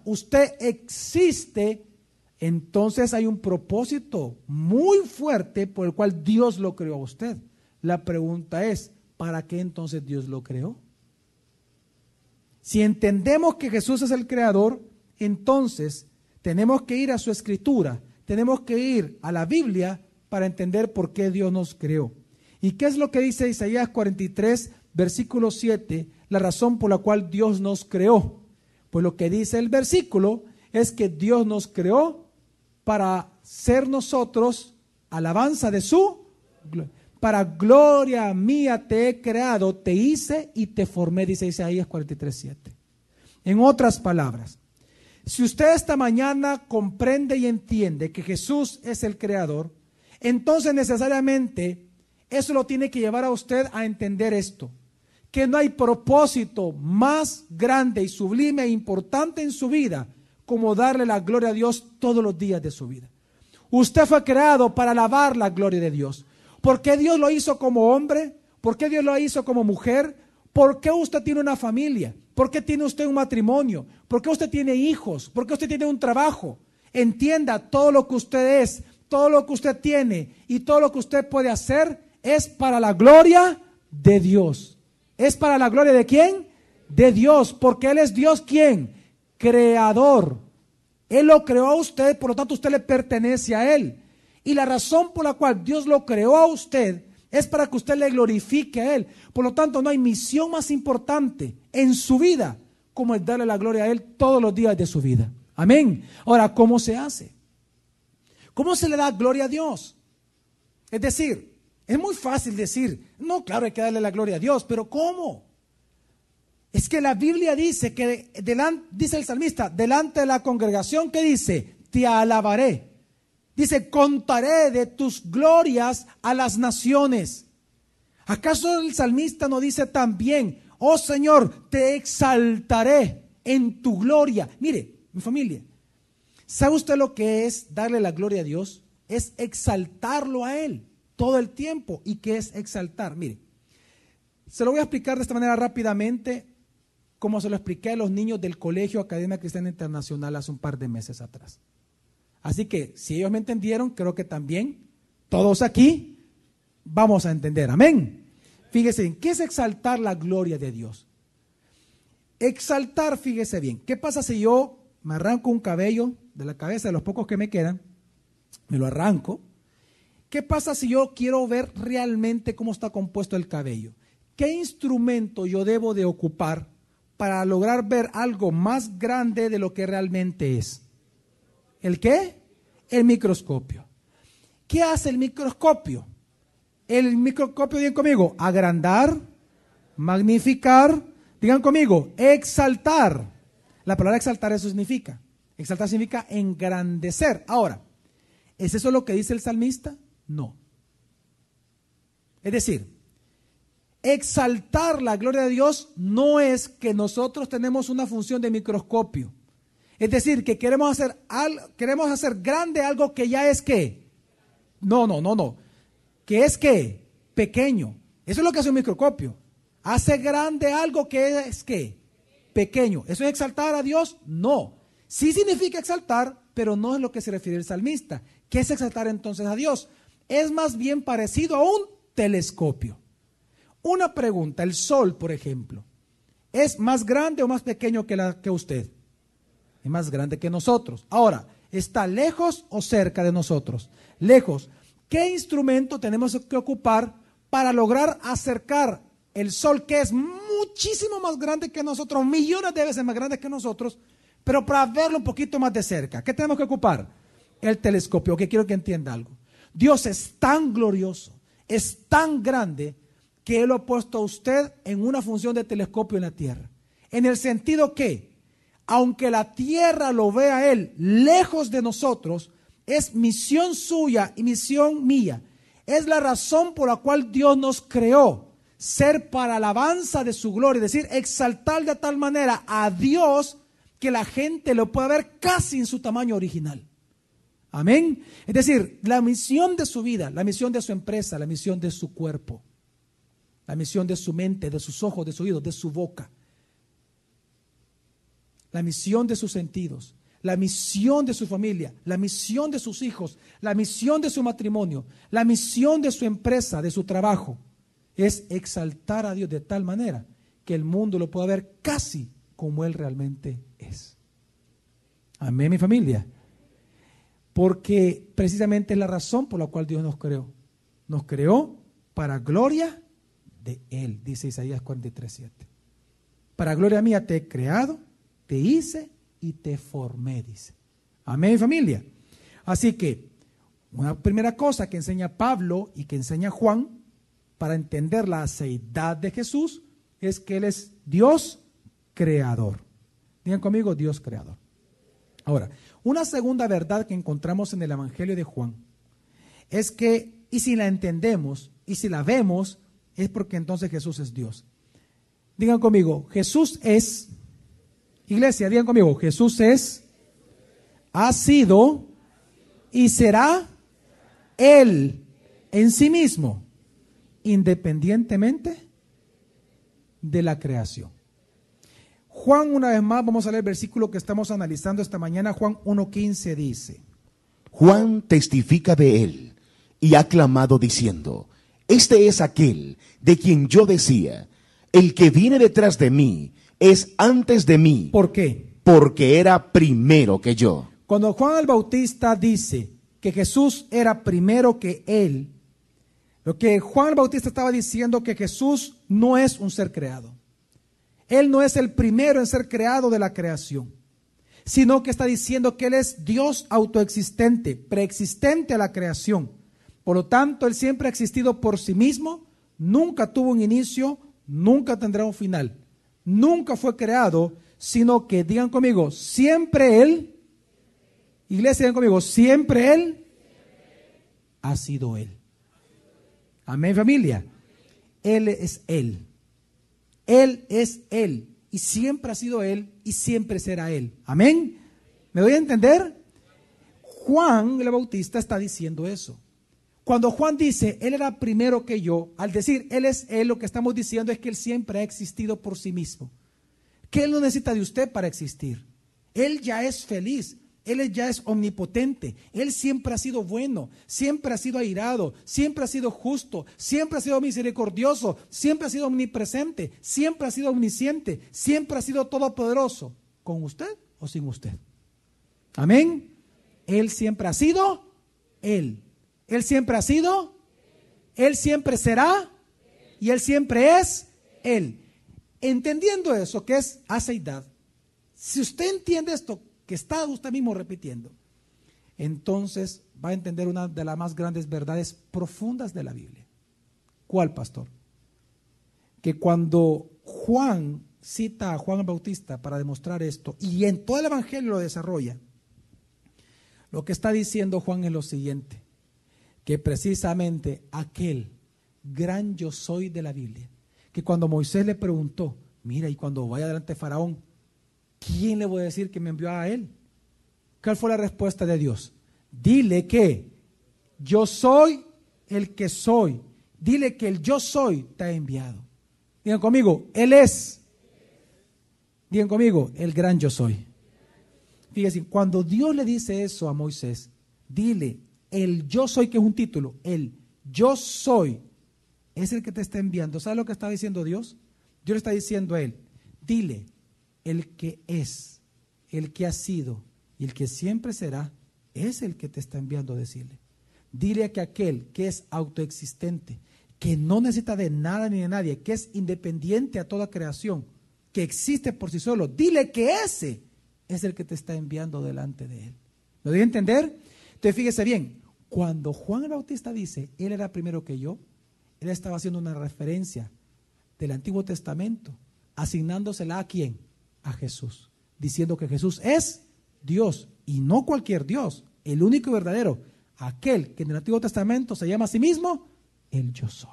[SPEAKER 2] usted existe, entonces hay un propósito muy fuerte por el cual Dios lo creó a usted. La pregunta es, ¿para qué entonces Dios lo creó? Si entendemos que Jesús es el creador, entonces tenemos que ir a su escritura, tenemos que ir a la Biblia para entender por qué Dios nos creó. ¿Y qué es lo que dice Isaías 43, versículo 7, la razón por la cual Dios nos creó? Pues lo que dice el versículo es que Dios nos creó para ser nosotros alabanza de su gloria. Para gloria mía te he creado, te hice y te formé, dice Isaías 43:7. En otras palabras, si usted esta mañana comprende y entiende que Jesús es el creador, entonces necesariamente eso lo tiene que llevar a usted a entender esto, que no hay propósito más grande y sublime e importante en su vida como darle la gloria a Dios todos los días de su vida. Usted fue creado para alabar la gloria de Dios. ¿Por qué Dios lo hizo como hombre? ¿Por qué Dios lo hizo como mujer? ¿Por qué usted tiene una familia? ¿Por qué tiene usted un matrimonio? ¿Por qué usted tiene hijos? ¿Por qué usted tiene un trabajo? Entienda, todo lo que usted es, todo lo que usted tiene y todo lo que usted puede hacer es para la gloria de Dios. ¿Es para la gloria de quién? De Dios, porque Él es Dios, ¿quién? Creador. Él lo creó a usted, por lo tanto usted le pertenece a Él. Y la razón por la cual Dios lo creó a usted es para que usted le glorifique a Él. Por lo tanto, no hay misión más importante en su vida como el darle la gloria a Él todos los días de su vida. Amén. Ahora, ¿cómo se hace? ¿Cómo se le da gloria a Dios? Es decir, es muy fácil decir, no, claro, hay que darle la gloria a Dios, pero ¿cómo? Es que la Biblia dice que, dice el salmista, delante de la congregación, ¿qué dice? Te alabaré. Dice, contaré de tus glorias a las naciones. ¿Acaso el salmista no dice también, oh Señor, te exaltaré en tu gloria? Mire, mi familia, ¿sabe usted lo que es darle la gloria a Dios? Es exaltarlo a Él todo el tiempo. ¿Y qué es exaltar? Mire, Se lo voy a explicar de esta manera rápidamente, como se lo expliqué a los niños del Colegio Academia Cristiana Internacional hace un par de meses atrás. Así que, si ellos me entendieron, creo que también todos aquí vamos a entender. Amén. Fíjese, ¿qué es exaltar la gloria de Dios? Exaltar, fíjese bien, ¿qué pasa si yo me arranco un cabello de la cabeza, de los pocos que me quedan, me lo arranco? ¿Qué pasa si yo quiero ver realmente cómo está compuesto el cabello? ¿Qué instrumento yo debo de ocupar para lograr ver algo más grande de lo que realmente es? ¿El qué? El microscopio. ¿Qué hace el microscopio? El microscopio, digan conmigo, agrandar, magnificar, digan conmigo, exaltar. La palabra exaltar eso significa. Exaltar significa engrandecer. Ahora, ¿es eso lo que dice el salmista? No. Es decir, exaltar la gloria de Dios no es que nosotros tenemos una función de microscopio. Es decir, que queremos hacer grande algo que ya es ¿qué? No. ¿Que es qué? Pequeño. Eso es lo que hace un microscopio. Hace grande algo que es ¿qué? Pequeño. ¿Eso es exaltar a Dios? No. Sí significa exaltar, pero no es lo que se refiere el salmista. ¿Qué es exaltar entonces a Dios? Es más bien parecido a un telescopio. Una pregunta, el sol, por ejemplo, ¿es más grande o más pequeño que usted? Es más grande que nosotros. Ahora, ¿está lejos o cerca de nosotros? Lejos. ¿Qué instrumento tenemos que ocupar para lograr acercar el sol, que es muchísimo más grande que nosotros, millones de veces más grande que nosotros, pero para verlo un poquito más de cerca? ¿Qué tenemos que ocupar? El telescopio, que quiero que entienda algo. Dios es tan glorioso, es tan grande, que Él lo ha puesto a usted en una función de telescopio en la tierra. En el sentido que, aunque la tierra lo vea a Él lejos de nosotros, es misión suya y misión mía. Es la razón por la cual Dios nos creó, ser para alabanza de su gloria, es decir, exaltar de tal manera a Dios que la gente lo pueda ver casi en su tamaño original. Amén. Es decir, la misión de su vida, la misión de su empresa, la misión de su cuerpo, la misión de su mente, de sus ojos, de sus oídos, de su boca, la misión de sus sentidos, la misión de su familia, la misión de sus hijos, la misión de su matrimonio, la misión de su empresa, de su trabajo, es exaltar a Dios de tal manera que el mundo lo pueda ver casi como Él realmente es. Amén, mi familia. Porque precisamente es la razón por la cual Dios nos creó. Nos creó para gloria de Él, dice Isaías 43:7. Para gloria mía te he creado, te hice y te formé, dice. Amén, familia. Así que una primera cosa que enseña Pablo y que enseña Juan para entender la seidad de Jesús es que Él es Dios creador. Digan conmigo, Dios creador. Ahora, una segunda verdad que encontramos en el Evangelio de Juan es que, y si la entendemos y si la vemos, es porque entonces Jesús es Dios. Digan conmigo, Jesús es, iglesia, digan conmigo, Jesús es, ha sido y será Él en sí mismo, independientemente de la creación. Juan, una vez más, vamos a leer el versículo que estamos analizando esta mañana. Juan 1:15 dice:
[SPEAKER 1] Juan testifica de él y ha clamado diciendo: Este es aquel de quien yo decía, el que viene detrás de mí es antes de mí.
[SPEAKER 2] ¿Por qué?
[SPEAKER 1] Porque era primero que yo.
[SPEAKER 2] Cuando Juan el Bautista dice que Jesús era primero que él, lo que Juan el Bautista estaba diciendo que Jesús no es un ser creado. Él no es el primero en ser creado de la creación, sino que está diciendo que Él es Dios autoexistente, preexistente a la creación. Por lo tanto, Él siempre ha existido por sí mismo, nunca tuvo un inicio, nunca tendrá un final. Nunca fue creado, sino que, digan conmigo, siempre Él, iglesia, digan conmigo, siempre Él ha sido Él. Amén, familia. Él es Él. Él es Él y siempre ha sido Él y siempre será Él. Amén. ¿Me doy a entender? Juan el Bautista está diciendo eso. Cuando Juan dice, Él era primero que yo, al decir Él es Él, lo que estamos diciendo es que Él siempre ha existido por sí mismo. Que Él no necesita de usted para existir. Él ya es feliz. Él ya es omnipotente. Él siempre ha sido bueno, siempre ha sido airado, siempre ha sido justo, siempre ha sido misericordioso, siempre ha sido omnipresente, siempre ha sido omnisciente, siempre ha sido todopoderoso. ¿Con usted o sin usted? Amén. Él siempre ha sido Él. Él siempre ha sido, Él siempre será y Él siempre es Él. Entendiendo eso, que es aceidad, si usted entiende esto que está usted mismo repitiendo, entonces va a entender una de las más grandes verdades profundas de la Biblia. ¿Cuál, pastor? Que cuando Juan cita a Juan el Bautista para demostrar esto, y en todo el Evangelio lo desarrolla, lo que está diciendo Juan es lo siguiente: que precisamente aquel gran yo soy de la Biblia, que cuando Moisés le preguntó, mira, y cuando vaya delante de Faraón, ¿quién le voy a decir que me envió a él? ¿Cuál fue la respuesta de Dios? Dile que yo soy el que soy. Dile que el yo soy te ha enviado. Digan conmigo, Él es. Digan conmigo, el gran yo soy. Fíjense, cuando Dios le dice eso a Moisés, dile, el yo soy, que es un título, el yo soy es el que te está enviando. ¿Sabes lo que está diciendo Dios? Dios le está diciendo a él, dile, el que es, el que ha sido y el que siempre será, es el que te está enviando a decirle. Dile que aquel que es autoexistente, que no necesita de nada ni de nadie, que es independiente a toda creación, que existe por sí solo, dile que ese es el que te está enviando delante de él. ¿Lo debe entender? Entonces fíjese bien, cuando Juan el Bautista dice, Él era primero que yo, él estaba haciendo una referencia del Antiguo Testamento, asignándosela ¿a quién? A Jesús, diciendo que Jesús es Dios, y no cualquier Dios, el único y verdadero, aquel que en el Antiguo Testamento se llama a sí mismo el yo soy.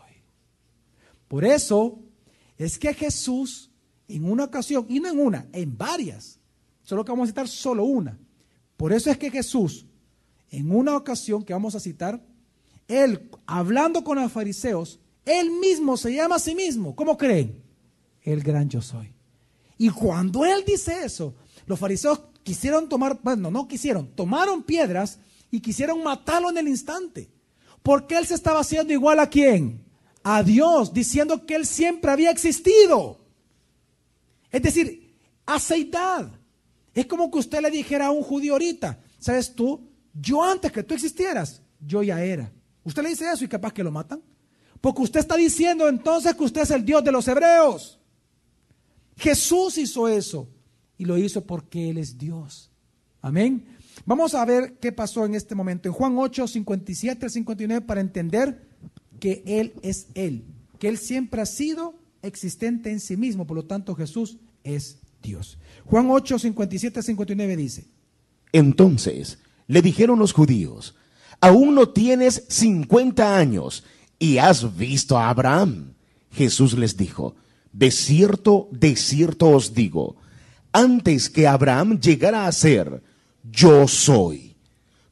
[SPEAKER 2] Por eso es que Jesús en una ocasión, y no en una, en varias, solo que vamos a citar solo una, por eso es que Jesús en una ocasión que vamos a citar, él hablando con los fariseos, él mismo se llama a sí mismo, ¿cómo creen? El gran yo soy. Y cuando él dice eso, los fariseos quisieron tomar, bueno, no quisieron, tomaron piedras y quisieron matarlo en el instante. Porque él se estaba haciendo igual ¿a quién? A Dios, diciendo que él siempre había existido. Es decir, aceidad. Es como que usted le dijera a un judío ahorita, ¿sabes tú? Yo antes que tú existieras, yo ya era. Usted le dice eso y capaz que lo matan. Porque usted está diciendo entonces que usted es el Dios de los hebreos. Jesús hizo eso y lo hizo porque Él es Dios. Amén. Vamos a ver qué pasó en este momento. En Juan 8, 57 al 59 para entender que Él es Él. Que Él siempre ha sido existente en sí mismo. Por lo tanto Jesús es Dios. Juan 8, 57 al 59 dice.
[SPEAKER 1] Entonces le dijeron los judíos, aún no tienes 50 años y has visto a Abraham. Jesús les dijo, de cierto os digo, antes que Abraham llegara a ser, yo soy.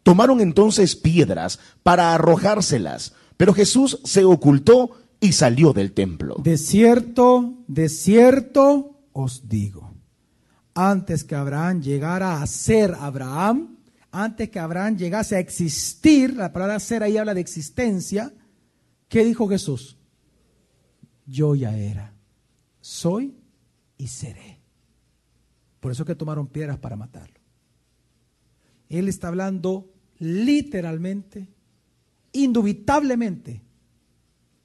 [SPEAKER 1] Tomaron entonces piedras para arrojárselas, pero Jesús se ocultó y salió del templo.
[SPEAKER 2] De cierto os digo, antes que Abraham llegara a ser Abraham, antes que Abraham llegase a existir, la palabra ser ahí habla de existencia, ¿qué dijo Jesús? Yo ya era, soy y seré. Por eso que tomaron piedras para matarlo. Él está hablando literalmente, indubitablemente,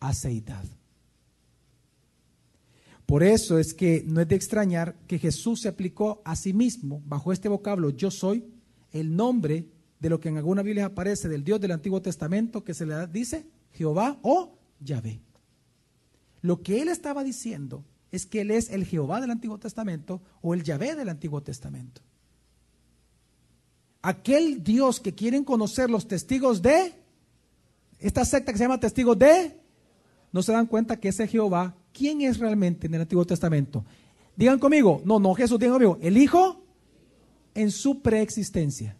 [SPEAKER 2] aceidad. Por eso es que no es de extrañar que Jesús se aplicó a sí mismo, bajo este vocablo, yo soy, el nombre de lo que en alguna Biblia aparece del Dios del Antiguo Testamento, que se le dice Jehová o Yahvé. Lo que él estaba diciendo es que él es el Jehová del Antiguo Testamento o el Yahvé del Antiguo Testamento. Aquel Dios que quieren conocer los testigos de esta secta que se llama testigos de, no se dan cuenta que ese Jehová, ¿quién es realmente en el Antiguo Testamento? Digan conmigo, no Jesús, digan conmigo, el Hijo en su preexistencia.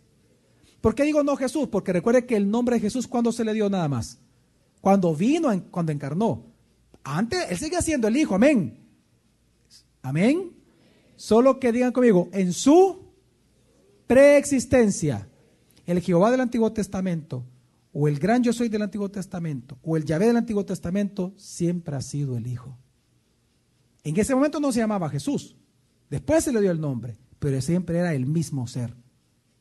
[SPEAKER 2] ¿Por qué digo no Jesús? Porque recuerde que el nombre de Jesús, ¿cuándo se le dio nada más? cuando vino, cuando encarnó. Antes, Él sigue siendo el Hijo, amén. Amén. Solo que digan conmigo, en su preexistencia, el Jehová del Antiguo Testamento, o el gran yo soy del Antiguo Testamento, o el Yahvé del Antiguo Testamento, siempre ha sido el Hijo. En ese momento no se llamaba Jesús, después se le dio el nombre, pero siempre era el mismo ser,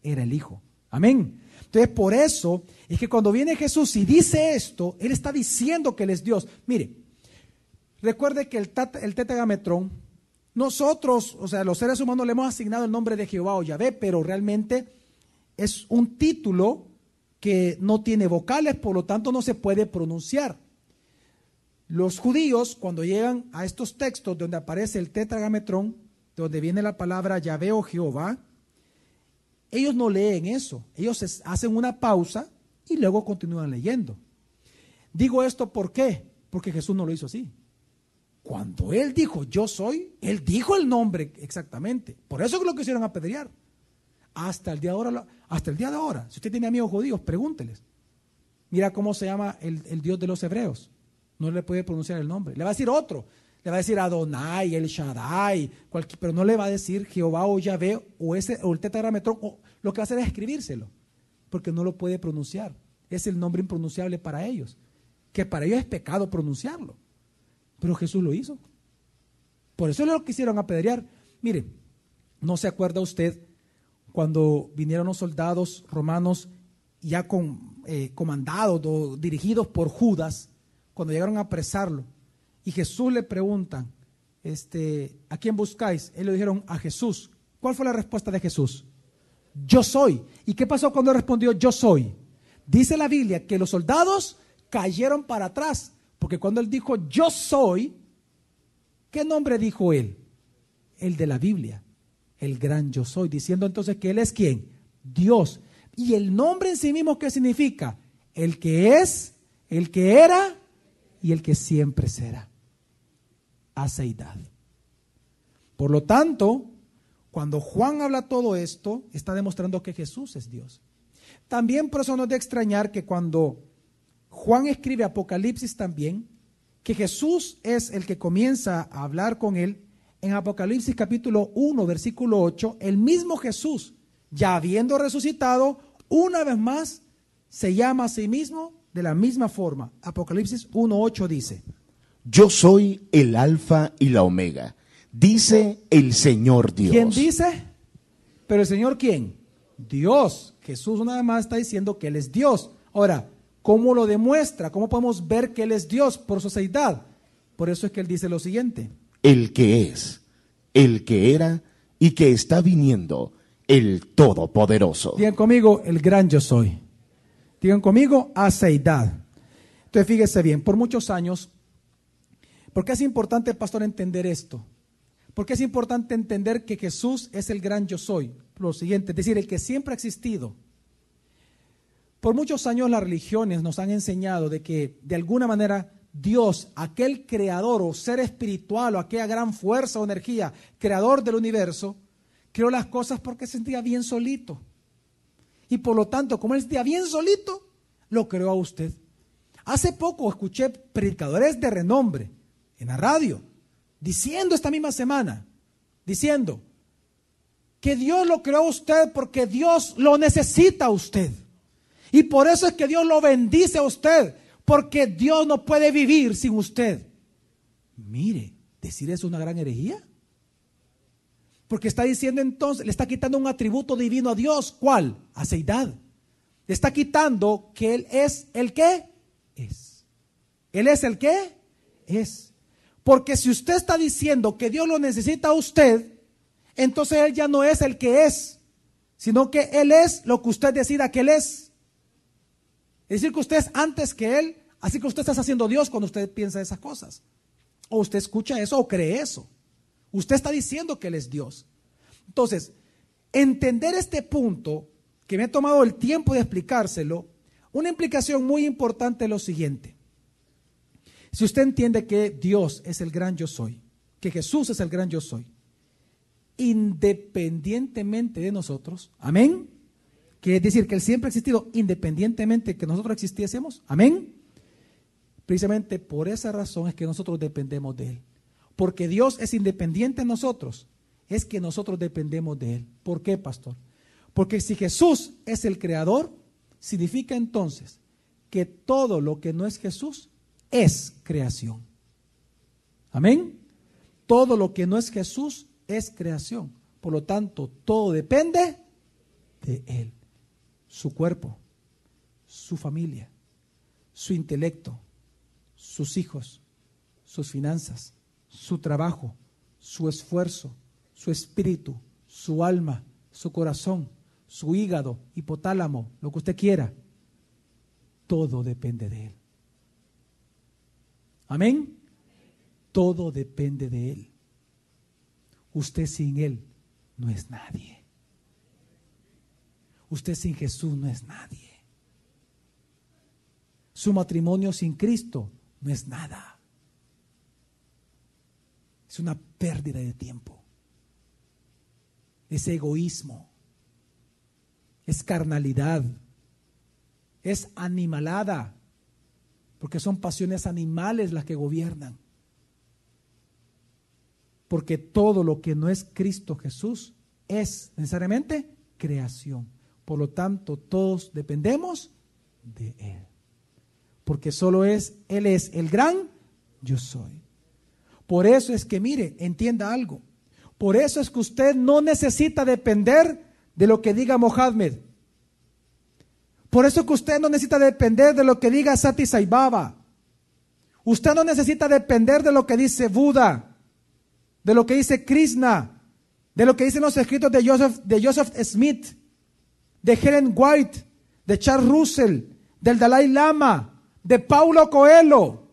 [SPEAKER 2] era el Hijo. Amén. Entonces, por eso es que cuando viene Jesús y dice esto, Él está diciendo que Él es Dios. Mire, recuerde que el Tetragrámaton, nosotros, o sea, los seres humanos le hemos asignado el nombre de Jehová o Yahvé, pero realmente es un título que no tiene vocales, por lo tanto no se puede pronunciar. Los judíos, cuando llegan a estos textos donde aparece el Tetragrámaton, donde viene la palabra Yahvé o Jehová, ellos no leen eso, ellos hacen una pausa y luego continúan leyendo. Digo esto ¿por qué? Porque Jesús no lo hizo así. Cuando Él dijo yo soy, Él dijo el nombre exactamente. Por eso que lo quisieron apedrear. Hasta el día de ahora, si usted tiene amigos judíos, pregúnteles. Mira cómo se llama el Dios de los hebreos. No le puede pronunciar el nombre. Le va a decir otro. Le va a decir Adonai, El Shaddai, pero no le va a decir Jehová o Yahvé o el Tetragrámaton. Lo que va a hacer es escribírselo, porque no lo puede pronunciar. Es el nombre impronunciable para ellos, que para ellos es pecado pronunciarlo. Pero Jesús lo hizo. Por eso lo quisieron apedrear. Mire, ¿no se acuerda usted cuando vinieron los soldados romanos ya comandados o dirigidos por Judas, cuando llegaron a apresarlo? Y Jesús le preguntan, ¿a quién buscáis? Ellos le dijeron a Jesús. ¿Cuál fue la respuesta de Jesús? Yo soy. ¿Y qué pasó cuando respondió yo soy? Dice la Biblia que los soldados cayeron para atrás, porque cuando él dijo yo soy, ¿qué nombre dijo él? El de la Biblia, el gran yo soy, diciendo entonces que él es ¿quién? Dios. Y el nombre en sí mismo, ¿qué significa? El que es, el que era y el que siempre será. Aceidad. Por lo tanto, cuando Juan habla todo esto, está demostrando que Jesús es Dios. También por eso no es de extrañar que cuando Juan escribe Apocalipsis también, que Jesús es el que comienza a hablar con él. En Apocalipsis capítulo 1, versículo 8, el mismo Jesús, ya habiendo resucitado, una vez más se llama a sí mismo de la misma forma. Apocalipsis 1:8 dice:
[SPEAKER 1] Yo soy el Alfa y la Omega, dice el Señor Dios.
[SPEAKER 2] ¿Quién dice? ¿Pero el Señor quién? Dios. Jesús una vez más está diciendo que Él es Dios. Ahora, ¿cómo lo demuestra? ¿Cómo podemos ver que Él es Dios? Por su aceidad. Por eso es que Él dice lo siguiente:
[SPEAKER 1] El que es, el que era y que está viniendo, el Todopoderoso.
[SPEAKER 2] Digan conmigo, el gran yo soy. Digan conmigo, aceidad. Entonces fíjese bien, por muchos años, ¿por qué es importante, pastor, entender esto? ¿Por qué es importante entender que Jesús es el gran yo soy? Lo siguiente, es decir, el que siempre ha existido. Por muchos años las religiones nos han enseñado de que de alguna manera Dios, aquel creador o ser espiritual o aquella gran fuerza o energía, creador del universo, creó las cosas porque se sentía bien solito. Y por lo tanto, como él se sentía bien solito, lo creó a usted. Hace poco escuché predicadores de renombre en la radio, diciendo esta misma semana, diciendo que Dios lo creó a usted porque Dios lo necesita a usted. Y por eso es que Dios lo bendice a usted, porque Dios no puede vivir sin usted. Mire, decir eso es una gran herejía. Porque está diciendo entonces, le está quitando un atributo divino a Dios. ¿Cuál? Aceidad. Le está quitando que Él es el que es. Él es el que es. Porque si usted está diciendo que Dios lo necesita a usted, entonces Él ya no es el que es, sino que Él es lo que usted decida que Él es. Es decir, que usted es antes que Él, así que usted está haciendo Dios cuando usted piensa esas cosas. O usted escucha eso o cree eso. Usted está diciendo que Él es Dios. Entonces, entender este punto, que me he tomado el tiempo de explicárselo, una implicación muy importante es lo siguiente. Si usted entiende que Dios es el gran yo soy, que Jesús es el gran yo soy, independientemente de nosotros, amén, que es decir, que Él siempre ha existido independientemente de que nosotros existiésemos, amén, Precisamente por esa razón es que nosotros dependemos de Él. Porque Dios es independiente de nosotros, es que nosotros dependemos de Él. ¿Por qué, pastor? Porque si Jesús es el creador, significa entonces que todo lo que no es Jesús es creación. Amén. Todo lo que no es Jesús es creación. Por lo tanto, todo depende de Él. Su cuerpo, su familia, su intelecto, sus hijos, sus finanzas, su trabajo, su esfuerzo, su espíritu, su alma, su corazón, su hígado, hipotálamo, lo que usted quiera. Todo depende de Él. Amén. Todo depende de Él. Usted sin Él no es nadie. Usted sin Jesús no es nadie. Su matrimonio sin Cristo no es nada. Es una pérdida de tiempo. Es egoísmo. Es carnalidad. Es animalada. Porque son pasiones animales las que gobiernan. Porque todo lo que no es Cristo Jesús es necesariamente creación. Por lo tanto, todos dependemos de Él. Porque Él es el gran yo soy. Por eso es que, mire, entienda algo. Por eso es que usted no necesita depender de lo que diga Mohammed. Por eso es que usted no necesita depender de lo que diga Sati Sai Baba. Usted no necesita depender de lo que dice Buda, de lo que dice Krishna, de lo que dicen los escritos de Joseph Smith, de Helen White, de Charles Russell, del Dalai Lama, de Paulo Coelho,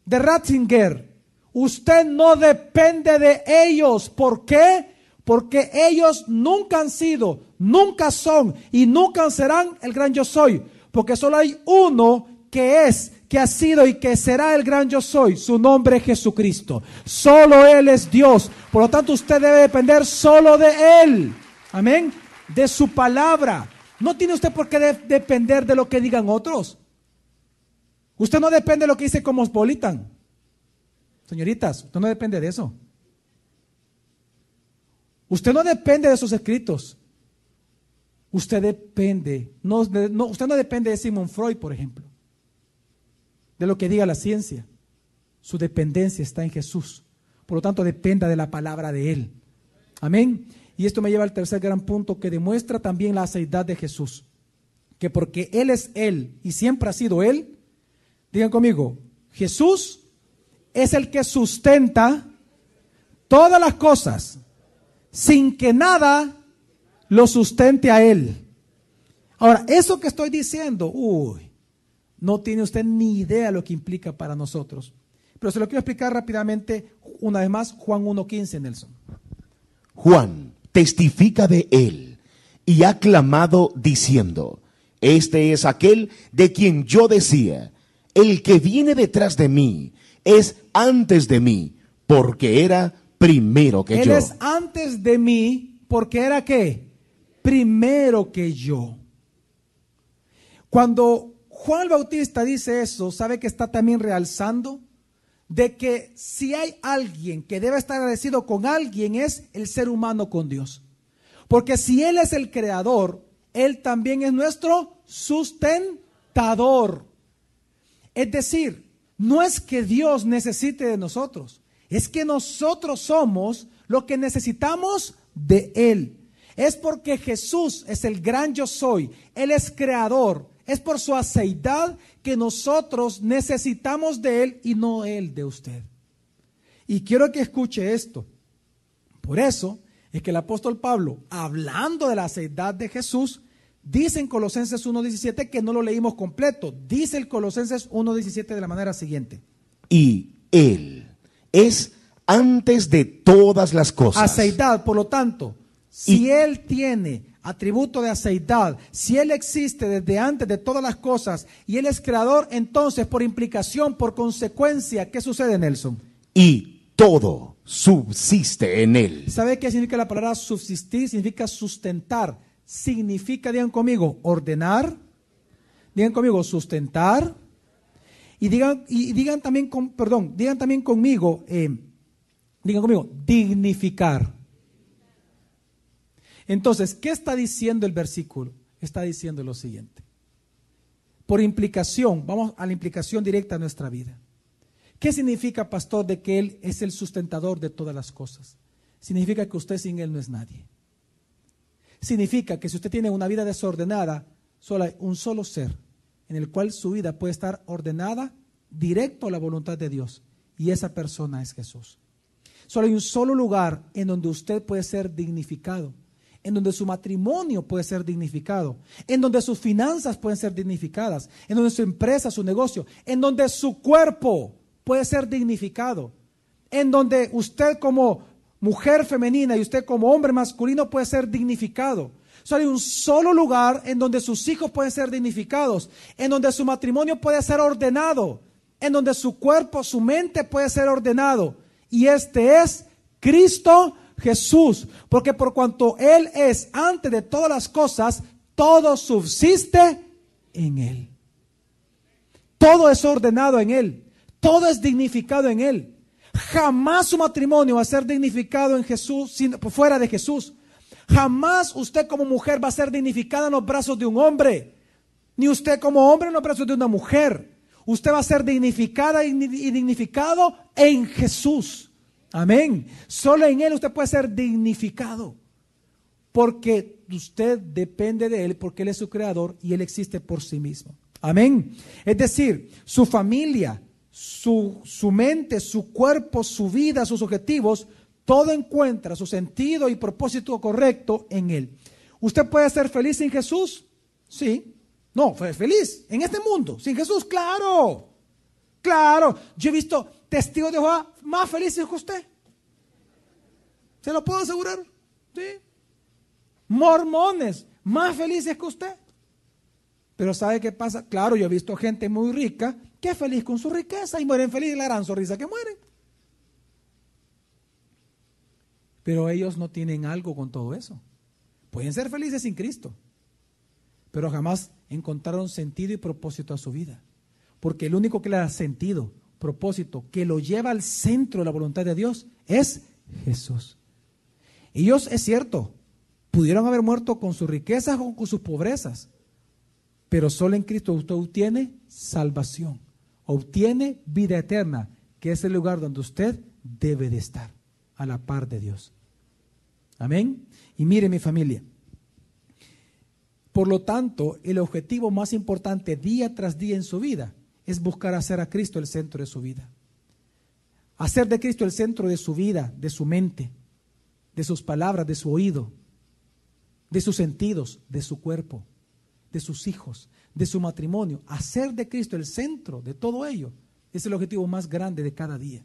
[SPEAKER 2] de Ratzinger. Usted no depende de ellos. ¿Por qué? Porque ellos nunca han sido, nunca son y nunca serán el gran yo soy. Porque solo hay uno que es, que ha sido y que será el gran yo soy. Su nombre es Jesucristo. Solo Él es Dios. Por lo tanto, usted debe depender solo de Él. Amén. De su palabra. No tiene usted por qué depender de lo que digan otros. Usted no depende de lo que dice Cosmopolitan. Señoritas, usted no depende de eso. Usted no depende de sus escritos. Usted depende, usted no depende de Sigmund Freud, por ejemplo, de lo que diga la ciencia. Su dependencia está en Jesús. Por lo tanto, dependa de la palabra de Él. Amén. Y esto me lleva al tercer gran punto que demuestra también la aceidad de Jesús. Que porque Él es Él y siempre ha sido Él, digan conmigo, Jesús es el que sustenta todas las cosas sin que nada lo sustente a Él. Ahora, eso que estoy diciendo, no tiene usted ni idea lo que implica para nosotros. Pero se lo quiero explicar rápidamente, una vez más, Juan 1:15, Nelson.
[SPEAKER 1] Juan testifica de Él y ha clamado diciendo, este es aquel de quien yo decía, el que viene detrás de mí es antes de mí, porque era primero que yo.
[SPEAKER 2] Él es antes de mí, porque era ¿qué? Primero que yo. Cuando Juan el Bautista dice eso, ¿sabe que está también realzando? De que si hay alguien que debe estar agradecido con alguien, es el ser humano con Dios. Porque si Él es el creador, Él también es nuestro sustentador. Es decir, no es que Dios necesite de nosotros, es que nosotros somos lo que necesitamos de Él. Es porque Jesús es el gran yo soy, Él es creador, es por su aceidad que nosotros necesitamos de Él y no Él de usted. Y quiero que escuche esto. Por eso es que el apóstol Pablo, hablando de la aceidad de Jesús, dice en Colosenses 1:17, que no lo leímos completo, dice el Colosenses 1:17 de la manera siguiente.
[SPEAKER 1] Y Él es antes de todas las cosas.
[SPEAKER 2] Aceidad, por lo tanto, si Él tiene atributo de aceidad, si Él existe desde antes de todas las cosas y Él es creador, entonces por implicación, por consecuencia, ¿qué sucede, Nelson?
[SPEAKER 1] Y todo subsiste en Él.
[SPEAKER 2] ¿Sabe qué significa la palabra subsistir? Significa sustentar. Significa, digan conmigo, ordenar. Digan conmigo, sustentar. Y digan también conmigo, dignificar. Entonces, ¿qué está diciendo el versículo? Está diciendo lo siguiente. Por implicación, vamos a la implicación directa a nuestra vida. ¿Qué significa, pastor, de que Él es el sustentador de todas las cosas? Significa que usted sin Él no es nadie. Significa que si usted tiene una vida desordenada, solo hay un solo ser en el cual su vida puede estar ordenada directo a la voluntad de Dios, y esa persona es Jesús. Solo hay un solo lugar en donde usted puede ser dignificado, en donde su matrimonio puede ser dignificado, en donde sus finanzas pueden ser dignificadas, en donde su empresa, su negocio, en donde su cuerpo puede ser dignificado, en donde usted como mujer femenina y usted como hombre masculino puede ser dignificado. Solo hay un solo lugar en donde sus hijos pueden ser dignificados, en donde su matrimonio puede ser ordenado, en donde su cuerpo, su mente puede ser ordenado, y este es Cristo Jesús, porque por cuanto Él es antes de todas las cosas, todo subsiste en Él. Todo es ordenado en Él, todo es dignificado en Él. Jamás su matrimonio va a ser dignificado en Jesús, fuera de Jesús. Jamás usted como mujer va a ser dignificada en los brazos de un hombre, ni usted como hombre en los brazos de una mujer. Usted va a ser dignificada y dignificado en Jesús. Amén. Solo en Él usted puede ser dignificado, porque usted depende de Él, porque Él es su creador y Él existe por sí mismo. Amén. Es decir, su familia, su mente, su cuerpo, su vida, sus objetivos, todo encuentra su sentido y propósito correcto en Él. ¿Usted puede ser feliz sin Jesús? Sí. No, feliz en este mundo, sin Jesús, claro. Claro, yo he visto testigos de Jehová más felices que usted. ¿Se lo puedo asegurar? Sí. Mormones más felices que usted. Pero ¿sabe qué pasa? Claro, yo he visto gente muy rica que es feliz con su riqueza y mueren felices, la gran sonrisa que mueren. Pero ellos no tienen algo con todo eso. Pueden ser felices sin Cristo, pero jamás encontraron sentido y propósito a su vida. Porque el único que le da sentido, propósito, que lo lleva al centro de la voluntad de Dios es Jesús. Ellos, es cierto, pudieron haber muerto con sus riquezas o con sus pobrezas, pero solo en Cristo usted obtiene salvación, obtiene vida eterna, que es el lugar donde usted debe de estar, a la par de Dios. Amén. Y mire, mi familia, por lo tanto, el objetivo más importante día tras día en su vida es buscar hacer a Cristo el centro de su vida. Hacer de Cristo el centro de su vida, de su mente, de sus palabras, de su oído, de sus sentidos, de su cuerpo, de sus hijos, de su matrimonio. Hacer de Cristo el centro de todo ello es el objetivo más grande de cada día.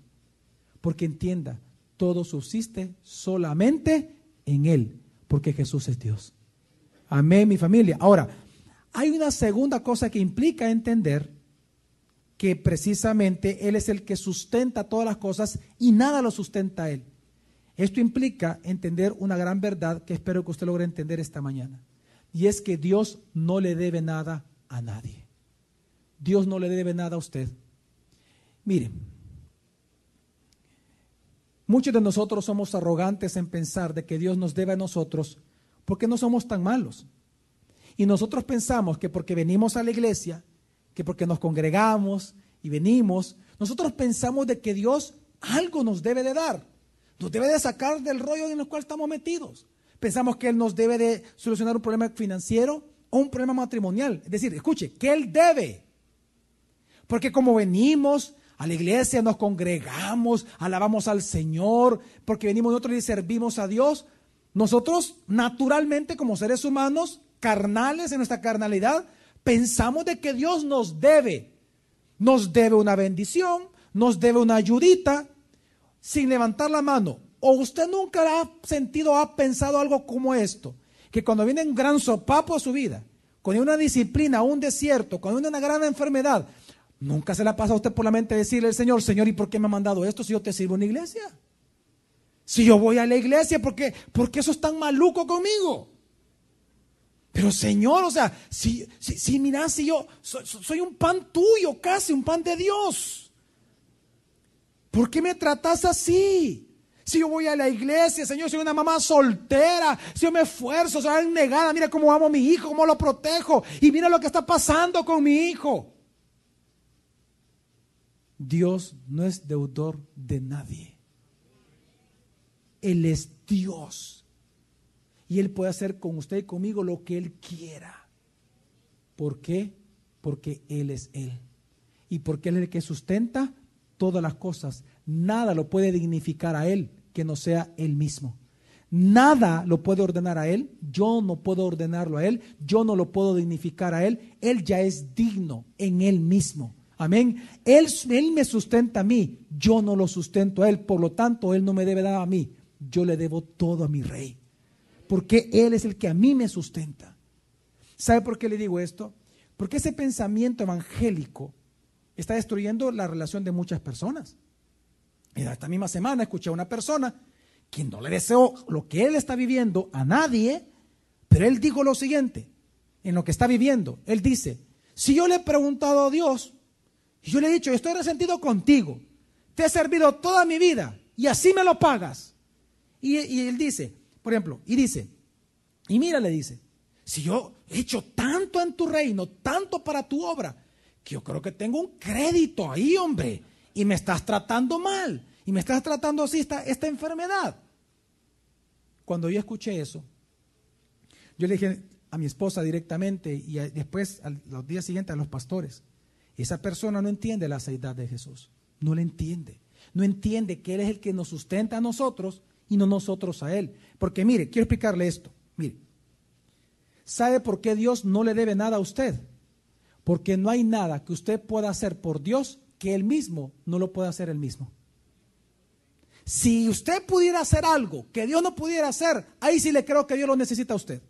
[SPEAKER 2] Porque entienda, todo subsiste solamente en Él, porque Jesús es Dios. Amén, mi familia. Ahora, hay una segunda cosa que implica entender que precisamente Él es el que sustenta todas las cosas y nada lo sustenta a Él. Esto implica entender una gran verdad que espero que usted logre entender esta mañana. Y es que Dios no le debe nada a nadie. Dios no le debe nada a usted. Mire, muchos de nosotros somos arrogantes en pensar de que Dios nos debe a nosotros porque no somos tan malos. Y nosotros pensamos que porque venimos a la iglesia, que porque nos congregamos y venimos, nosotros pensamos de que Dios algo nos debe de dar. Nos debe de sacar del rollo en el cual estamos metidos. Pensamos que Él nos debe de solucionar un problema financiero o un problema matrimonial. Es decir, escuche, que Él debe. Porque como venimos a la iglesia, nos congregamos, alabamos al Señor, porque venimos nosotros y servimos a Dios, nosotros naturalmente como seres humanos, carnales en nuestra carnalidad, pensamos de que Dios nos debe una bendición, nos debe una ayudita, sin levantar la mano. ¿O usted nunca ha sentido, ha pensado algo como esto? Que cuando viene un gran sopapo a su vida, cuando hay una disciplina, un desierto, cuando hay una gran enfermedad, nunca se le pasa a usted por la mente decirle al Señor, Señor, ¿y por qué me ha mandado esto si yo te sirvo en la iglesia? Si yo voy a la iglesia, ¿por qué eso es tan maluco conmigo? Pero Señor, o sea, si mira, si yo soy un pan tuyo, casi un pan de Dios, ¿por qué me tratas así? Si yo voy a la iglesia, Señor, soy una mamá soltera, si yo me esfuerzo, soy negada, mira cómo amo a mi hijo, cómo lo protejo, y mira lo que está pasando con mi hijo. Dios no es deudor de nadie. Él es Dios. Y Él puede hacer con usted y conmigo lo que Él quiera. ¿Por qué? Porque Él es Él. Y porque Él es el que sustenta todas las cosas. Nada lo puede dignificar a Él que no sea Él mismo. Nada lo puede ordenar a Él. Yo no puedo ordenarlo a Él. Yo no lo puedo dignificar a Él. Él ya es digno en Él mismo. Amén. Él me sustenta a mí. Yo no lo sustento a Él. Por lo tanto, Él no me debe dar a mí. Yo le debo todo a mi Rey. Porque Él es el que a mí me sustenta. ¿Sabe por qué le digo esto? Porque ese pensamiento evangélico está destruyendo la relación de muchas personas. Esta misma semana escuché a una persona que no le deseó lo que él está viviendo a nadie, pero él dijo lo siguiente, en lo que está viviendo. Él dice, si yo le he preguntado a Dios, y yo le he dicho, estoy resentido contigo, te he servido toda mi vida, y así me lo pagas. Y él dice, por ejemplo, y mira, le dice, si yo he hecho tanto en tu reino, tanto para tu obra, que yo creo que tengo un crédito ahí, hombre, y me estás tratando mal, y me estás tratando así esta enfermedad. Cuando yo escuché eso, yo le dije a mi esposa directamente y después a los días siguientes a los pastores, esa persona no entiende la seidad de Jesús, no le entiende, no entiende que Él es el que nos sustenta a nosotros y no nosotros a Él. Porque mire, quiero explicarle esto, mire, ¿sabe por qué Dios no le debe nada a usted? Porque no hay nada que usted pueda hacer por Dios que Él mismo no lo pueda hacer Él mismo. Si usted pudiera hacer algo que Dios no pudiera hacer, ahí sí le creo que Dios lo necesita a usted.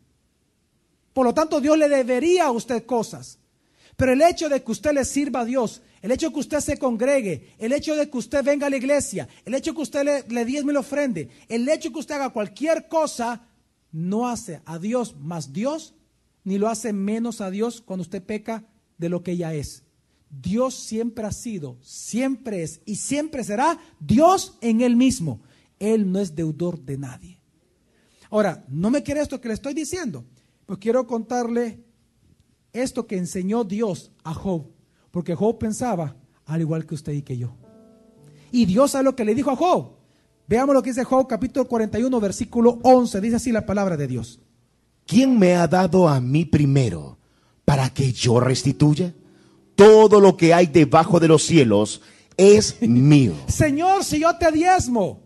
[SPEAKER 2] Por lo tanto, Dios le debería a usted cosas. Pero el hecho de que usted le sirva a Dios, el hecho de que usted se congregue, el hecho de que usted venga a la iglesia, el hecho de que usted le diezme y le ofrende, el hecho de que usted haga cualquier cosa, no hace a Dios más Dios, ni lo hace menos a Dios cuando usted peca de lo que ya es. Dios siempre ha sido, siempre es y siempre será Dios en Él mismo. Él no es deudor de nadie. Ahora, no me quiere esto que le estoy diciendo, pues quiero contarle esto que enseñó Dios a Job, porque Job pensaba al igual que usted y que yo. Y Dios sabe lo que le dijo a Job. Veamos lo que dice Job capítulo 41 versículo 11, dice así la palabra de Dios.
[SPEAKER 1] ¿Quién me ha dado a mí primero para que yo restituya? Todo lo que hay debajo de los cielos es mío.
[SPEAKER 2] Señor, si yo te diezmo,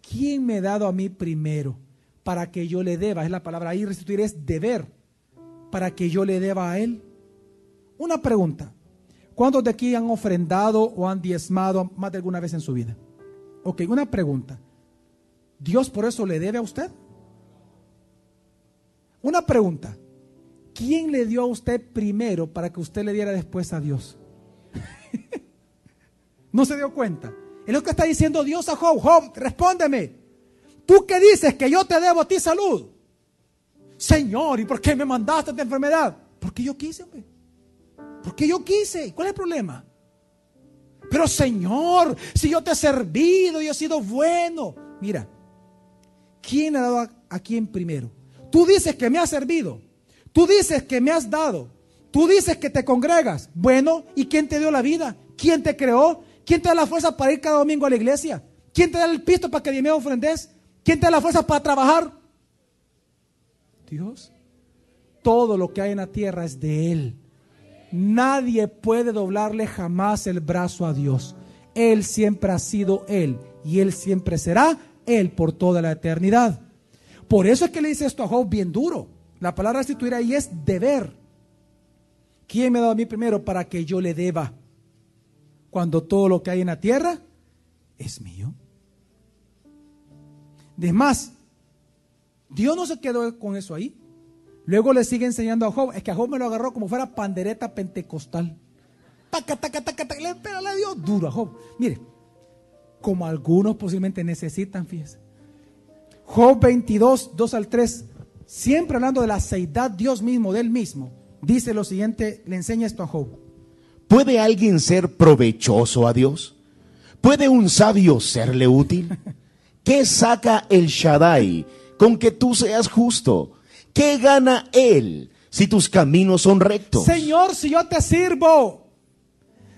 [SPEAKER 2] ¿quién me ha dado a mí primero para que yo le deba? Es la palabra ahí, restituir es deber, para que yo le deba a Él. Una pregunta, ¿cuántos de aquí han ofrendado o han diezmado más de alguna vez en su vida? Ok, una pregunta, ¿Dios por eso le debe a usted? Una pregunta, ¿quién le dio a usted primero para que usted le diera después a Dios? ¿No se dio cuenta? Es lo que está diciendo Dios a Job. Job, respóndeme. ¿Tú qué dices que yo te debo a ti salud? Señor, ¿y por qué me mandaste esta enfermedad? Porque yo quise, hombre. Porque yo quise. ¿Cuál es el problema? Pero Señor, si yo te he servido, yo he sido bueno. Mira, ¿quién ha dado a quién primero? Tú dices que me has servido. Tú dices que me has dado. Tú dices que te congregas. Bueno, ¿y quién te dio la vida? ¿Quién te creó? ¿Quién te da la fuerza para ir cada domingo a la iglesia? ¿Quién te da el pisto para que me ofrendes? ¿Quién te da la fuerza para trabajar? Dios. Todo lo que hay en la tierra es de Él. Nadie puede doblarle jamás el brazo a Dios. Él siempre ha sido Él y Él siempre será Él por toda la eternidad. Por eso es que le dice esto a Job bien duro. La palabra restituir ahí es deber. ¿Quién me ha dado a mí primero para que yo le deba? Cuando todo lo que hay en la tierra es mío. Además, Dios no se quedó con eso ahí. Luego le sigue enseñando a Job. Es que a Job me lo agarró como fuera pandereta pentecostal. Taca, taca, taca, taca. Pero le dio duro a Job. Mire, como algunos posiblemente necesitan, fíjese. Job 22, 2 al 3. siempre hablando de la seidad, Dios mismo, de Él mismo, dice lo siguiente, le enseña esto a Job.
[SPEAKER 1] ¿Puede alguien ser provechoso a Dios? ¿Puede un sabio serle útil? ¿Qué saca el Shaddai con que tú seas justo? ¿Qué gana Él si tus caminos son rectos?
[SPEAKER 2] Señor, si yo te sirvo,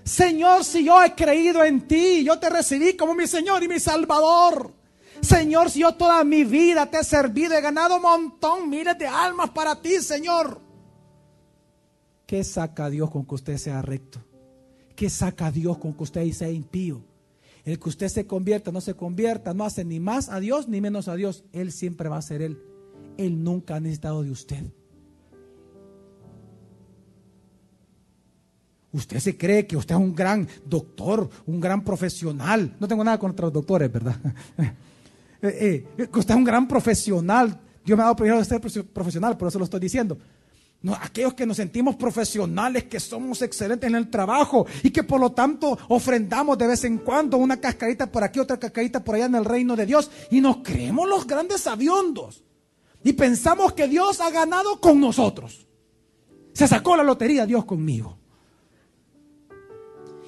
[SPEAKER 2] Señor, si yo he creído en ti, yo te recibí como mi Señor y mi Salvador. Señor, si yo toda mi vida te he servido, he ganado un montón, miles de almas para ti, Señor. ¿Qué saca Dios con que usted sea recto? ¿Qué saca Dios con que usted sea impío? El que usted se convierta, no se convierta, no hace ni más a Dios ni menos a Dios. Él siempre va a ser Él. Él nunca ha necesitado de usted. Usted se cree que usted es un gran doctor, un gran profesional. No tengo nada contra los doctores, ¿verdad? Que usted es un gran profesional. Dios me ha dado primero de ser profesional, por eso lo estoy diciendo. No, aquellos que nos sentimos profesionales, que somos excelentes en el trabajo y que por lo tanto ofrendamos de vez en cuando una cascarita por aquí, otra cascarita por allá en el reino de Dios, y nos creemos los grandes sabiondos y pensamos que Dios ha ganado con nosotros. Se sacó la lotería Dios conmigo.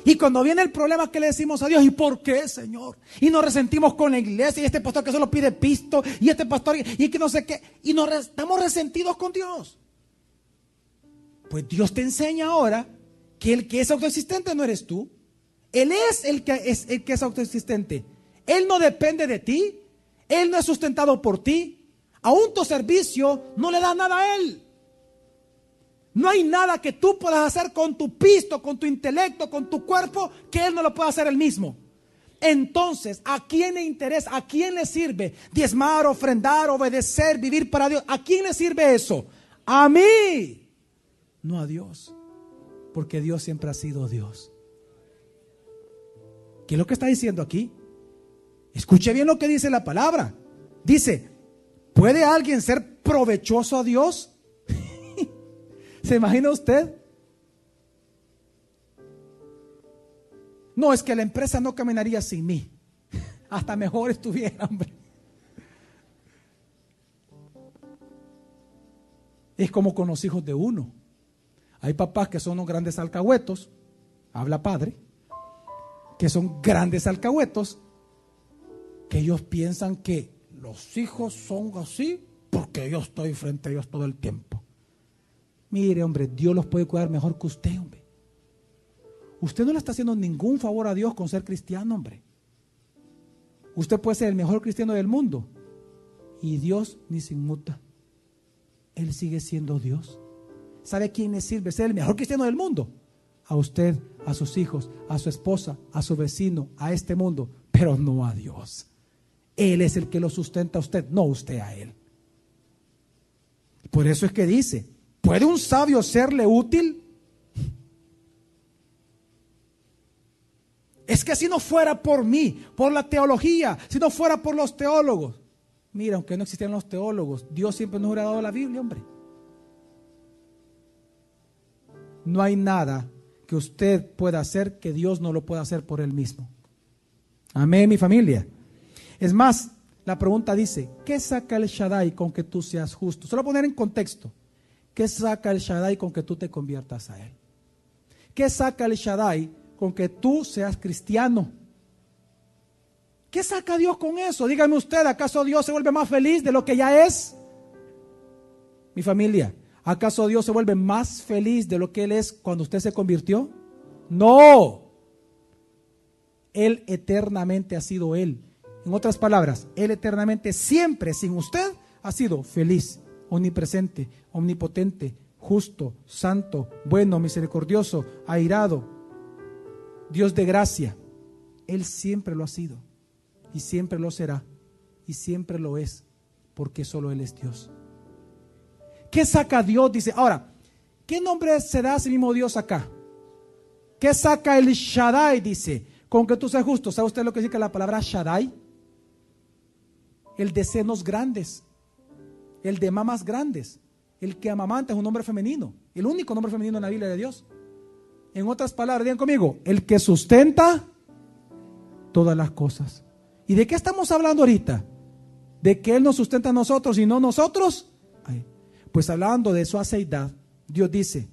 [SPEAKER 2] Y cuando viene el problema, ¿qué le decimos a Dios? ¿Y por qué, Señor? Y nos resentimos con la iglesia, y este pastor que solo pide pisto, y este pastor y que no sé qué, y estamos resentidos con Dios. Pues Dios te enseña ahora que el que es autoexistente no eres tú. Él es el que es autoexistente. Él no depende de ti. Él no es sustentado por ti. Aún tu servicio no le da nada a Él. No hay nada que tú puedas hacer con tu pisto, con tu intelecto, con tu cuerpo, que Él no lo pueda hacer Él mismo. Entonces, ¿a quién le interesa? ¿A quién le sirve diezmar, ofrendar, obedecer, vivir para Dios? ¿A quién le sirve eso? A mí. No a Dios, porque Dios siempre ha sido Dios. ¿Qué es lo que está diciendo aquí? Escuche bien lo que dice la palabra. Dice, ¿puede alguien ser provechoso a Dios? ¿Se imagina usted? No, es que la empresa no caminaría sin mí. Hasta mejor estuviera, hombre. Es como con los hijos de uno. Hay papás que son unos grandes alcahuetos, habla padre, que son grandes alcahuetos, que ellos piensan que los hijos son así porque yo estoy frente a ellos todo el tiempo. Mire, hombre, Dios los puede cuidar mejor que usted, hombre. Usted no le está haciendo ningún favor a Dios con ser cristiano, hombre. Usted puede ser el mejor cristiano del mundo y Dios ni se inmuta. Él sigue siendo Dios. ¿Sabe a quién le sirve ser el mejor cristiano del mundo? A usted, a sus hijos, a su esposa, a su vecino, a este mundo, pero no a Dios. Él es el que lo sustenta a usted, no usted a Él. Por eso es que dice, ¿puede un sabio serle útil? Es que si no fuera por mí, por la teología, si no fuera por los teólogos. Mira, aunque no existieran los teólogos, Dios siempre nos hubiera dado la Biblia, hombre. No hay nada que usted pueda hacer que Dios no lo pueda hacer por Él mismo. Amén, mi familia. Es más, la pregunta dice, ¿qué saca el Shaddai con que tú seas justo? Solo poner en contexto. ¿Qué saca el Shaddai con que tú te conviertas a Él? ¿Qué saca el Shaddai con que tú seas cristiano? ¿Qué saca Dios con eso? Dígame usted, ¿acaso Dios se vuelve más feliz de lo que ya es? Mi familia, ¿acaso Dios se vuelve más feliz de lo que Él es cuando usted se convirtió? No. Él eternamente ha sido Él. En otras palabras, Él eternamente siempre sin usted ha sido feliz, omnipresente, omnipotente, justo, santo, bueno, misericordioso, airado, Dios de gracia. Él siempre lo ha sido y siempre lo será y siempre lo es, porque solo Él es Dios. ¿Qué saca Dios? Dice, ahora, ¿qué nombre se da a sí mismo Dios acá? ¿Qué saca el Shaddai? Dice, con que tú seas justo. ¿Sabe usted lo que significa la palabra Shaddai? El de senos grandes, el de mamas grandes, el que amamanta, es un nombre femenino, el único nombre femenino en la Biblia de Dios. En otras palabras, digan conmigo, el que sustenta todas las cosas. ¿Y de qué estamos hablando ahorita? ¿De que Él nos sustenta a nosotros y no nosotros a Pues hablando de su aceidad, Dios dice,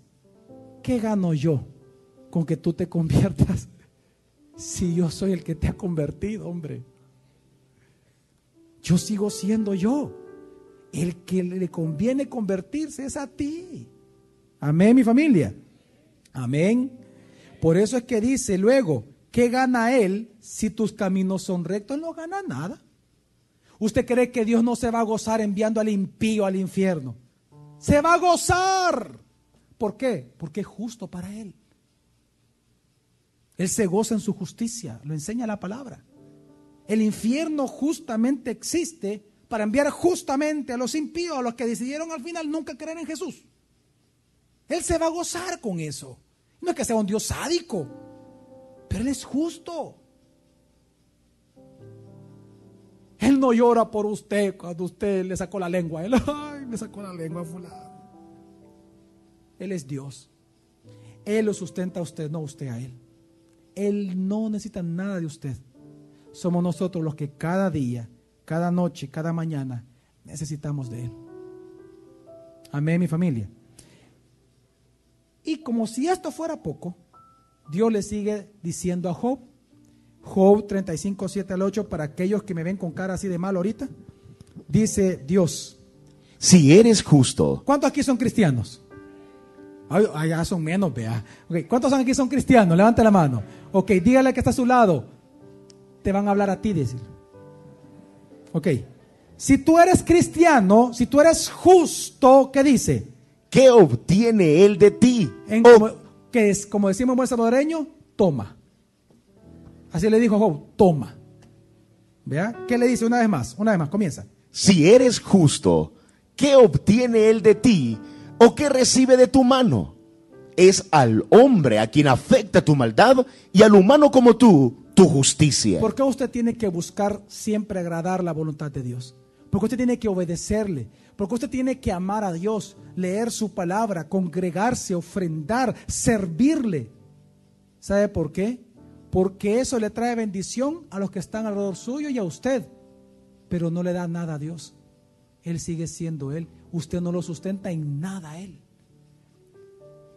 [SPEAKER 2] ¿qué gano yo con que tú te conviertas si yo soy el que te ha convertido, hombre? Yo sigo siendo yo. El que le conviene convertirse es a ti. Amén, mi familia. Amén. Por eso es que dice luego, ¿qué gana él si tus caminos son rectos? No gana nada. ¿Usted cree que Dios no se va a gozar enviando al impío al infierno? Se va a gozar. ¿Por qué? Porque es justo para él. Él se goza en su justicia, lo enseña la palabra. El infierno justamente existe para enviar justamente a los impíos, a los que decidieron al final nunca creer en Jesús. Él se va a gozar con eso. No es que sea un Dios sádico, pero Él es justo. Él no llora por usted cuando usted le sacó la lengua a Él. Ay, me sacó la lengua fulano. Él es Dios. Él lo sustenta a usted, no usted a Él. Él no necesita nada de usted. Somos nosotros los que cada día, cada noche, cada mañana necesitamos de Él. Amén, mi familia. Y como si esto fuera poco, Dios le sigue diciendo a Job, Job 35, 7 al 8, para aquellos que me ven con cara así de mal ahorita, dice Dios:
[SPEAKER 1] si eres justo.
[SPEAKER 2] ¿Cuántos aquí son cristianos? Ay, ya son menos, vea. Okay. ¿Cuántos aquí son cristianos? Levante la mano. Ok, dígale que está a su lado. Te van a hablar a ti, decir. Ok. Si tú eres cristiano, si tú eres justo, ¿qué dice?
[SPEAKER 1] ¿Qué obtiene él de ti?
[SPEAKER 2] Que es, como decimos en buen salvadoreño, toma. Así le dijo Job, toma. ¿Vea? ¿Qué le dice una vez más? Una vez más, comienza.
[SPEAKER 1] Si eres justo, ¿qué obtiene él de ti o qué recibe de tu mano? Es al hombre a quien afecta tu maldad y al humano como tú, tu justicia.
[SPEAKER 2] ¿Por qué usted tiene que buscar siempre agradar la voluntad de Dios? Porque usted tiene que obedecerle. Porque usted tiene que amar a Dios, leer su palabra, congregarse, ofrendar, servirle. ¿Sabe por qué? Porque eso le trae bendición a los que están alrededor suyo y a usted. Pero no le da nada a Dios. Él sigue siendo Él. Usted no lo sustenta en nada a Él.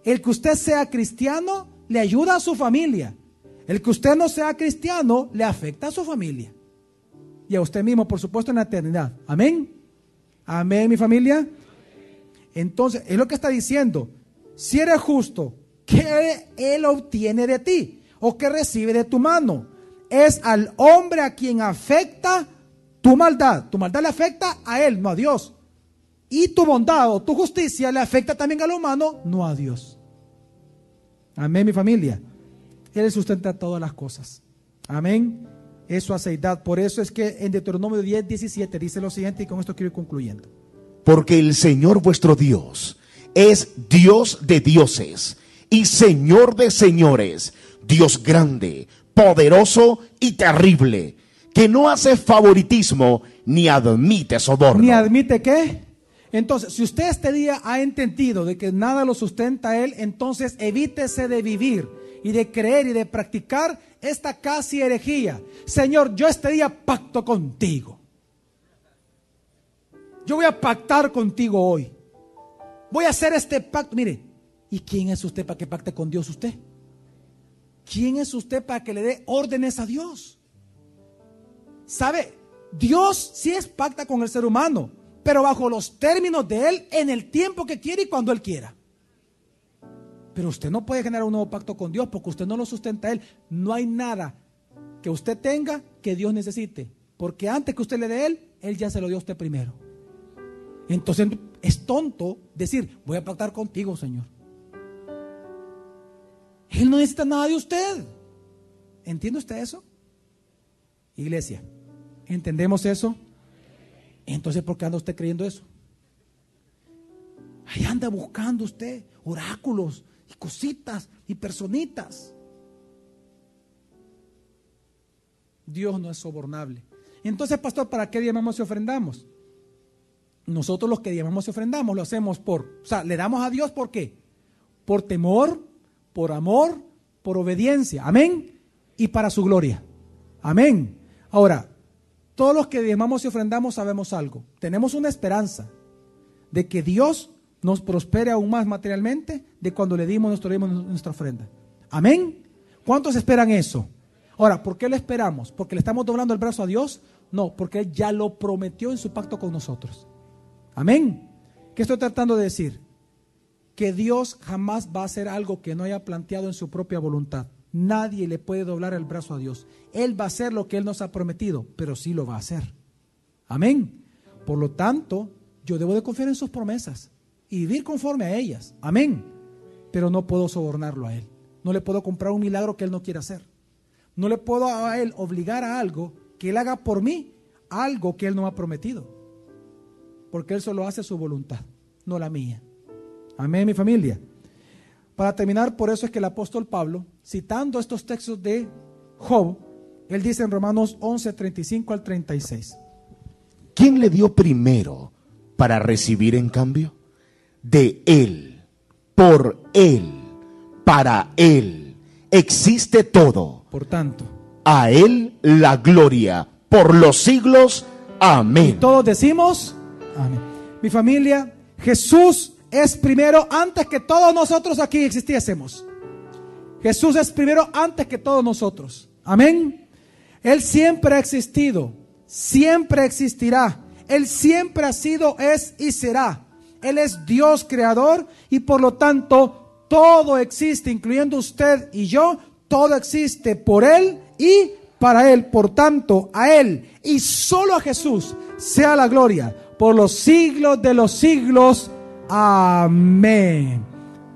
[SPEAKER 2] El que usted sea cristiano le ayuda a su familia. El que usted no sea cristiano le afecta a su familia. Y a usted mismo, por supuesto, en la eternidad. Amén. Amén, mi familia. Entonces, es lo que está diciendo. Si eres justo, ¿qué Él obtiene de ti? ¿O qué recibe de tu mano? Es al hombre a quien afecta tu maldad. Tu maldad le afecta a Él, no a Dios. Y tu bondad o tu justicia le afecta también al humano, no a Dios. Amén, mi familia. Él sustenta todas las cosas. Amén. Es su aceidad. Por eso es que en Deuteronomio 10, 17 dice lo siguiente, y con esto quiero ir concluyendo.
[SPEAKER 1] Porque el Señor vuestro Dios es Dios de dioses y Señor de señores, Dios grande, poderoso y terrible, que no hace favoritismo ni admite soborno.
[SPEAKER 2] ¿Ni admite qué? Entonces, si usted este día ha entendido de que nada lo sustenta a Él, entonces evítese de vivir y de creer y de practicar esta casi herejía. Señor, yo este día pacto contigo. Yo voy a pactar contigo hoy. Voy a hacer este pacto. Mire, ¿y quién es usted para que pacte con Dios usted? ¿Quién es usted para que le dé órdenes a Dios? ¿Sabe? Dios sí es pacta con el ser humano, pero bajo los términos de Él, en el tiempo que quiere y cuando Él quiera. Pero usted no puede generar un nuevo pacto con Dios porque usted no lo sustenta a Él. No hay nada que usted tenga que Dios necesite, porque antes que usted le dé a Él, Él ya se lo dio a usted primero. Entonces es tonto decir, voy a pactar contigo, Señor. Él no necesita nada de usted. ¿Entiende usted eso? Iglesia, ¿entendemos eso? Entonces, ¿por qué anda usted creyendo eso? Ahí anda buscando usted oráculos y cositas y personitas. Dios no es sobornable. Entonces, pastor, ¿para qué diezmamos y ofrendamos? Nosotros los que diezmamos y ofrendamos lo hacemos le damos a Dios ¿por qué? Por temor, por amor, por obediencia. Amén. Y para su gloria. Amén. Ahora, todos los que diezmamos y ofrendamos sabemos algo. Tenemos una esperanza de que Dios nos prospere aún más materialmente de cuando le dimos nuestra ofrenda. Amén. ¿Cuántos esperan eso? Ahora, ¿por qué lo esperamos? ¿Porque le estamos doblando el brazo a Dios? No, porque Él ya lo prometió en su pacto con nosotros. Amén. ¿Qué estoy tratando de decir? Que Dios jamás va a hacer algo que no haya planteado en su propia voluntad. Nadie le puede doblar el brazo a Dios. Él va a hacer lo que Él nos ha prometido, pero sí lo va a hacer. Amén. Por lo tanto, yo debo de confiar en sus promesas y vivir conforme a ellas. Amén. Pero no puedo sobornarlo a Él. No le puedo comprar un milagro que Él no quiera hacer. No le puedo a Él obligar a algo que Él haga por mí, algo que Él no ha prometido. Porque Él solo hace su voluntad, no la mía. Amén, mi familia. Para terminar, por eso es que el apóstol Pablo, citando estos textos de Job, él dice en Romanos 11, 35 al 36.
[SPEAKER 1] ¿Quién le dio primero para recibir en cambio? De Él, por Él, para Él, existe todo.
[SPEAKER 2] Por tanto,
[SPEAKER 1] a Él la gloria por los siglos. Amén.
[SPEAKER 2] Y todos decimos, amén. Mi familia, Jesús es primero antes que todos nosotros aquí existiésemos. Jesús es primero antes que todos nosotros. Amén. Él siempre ha existido, siempre existirá. Él siempre ha sido, es y será. Él es Dios creador y por lo tanto todo existe, incluyendo usted y yo. Todo existe por Él y para Él. Por tanto, a Él y solo a Jesús sea la gloria por los siglos de los siglos. Amén.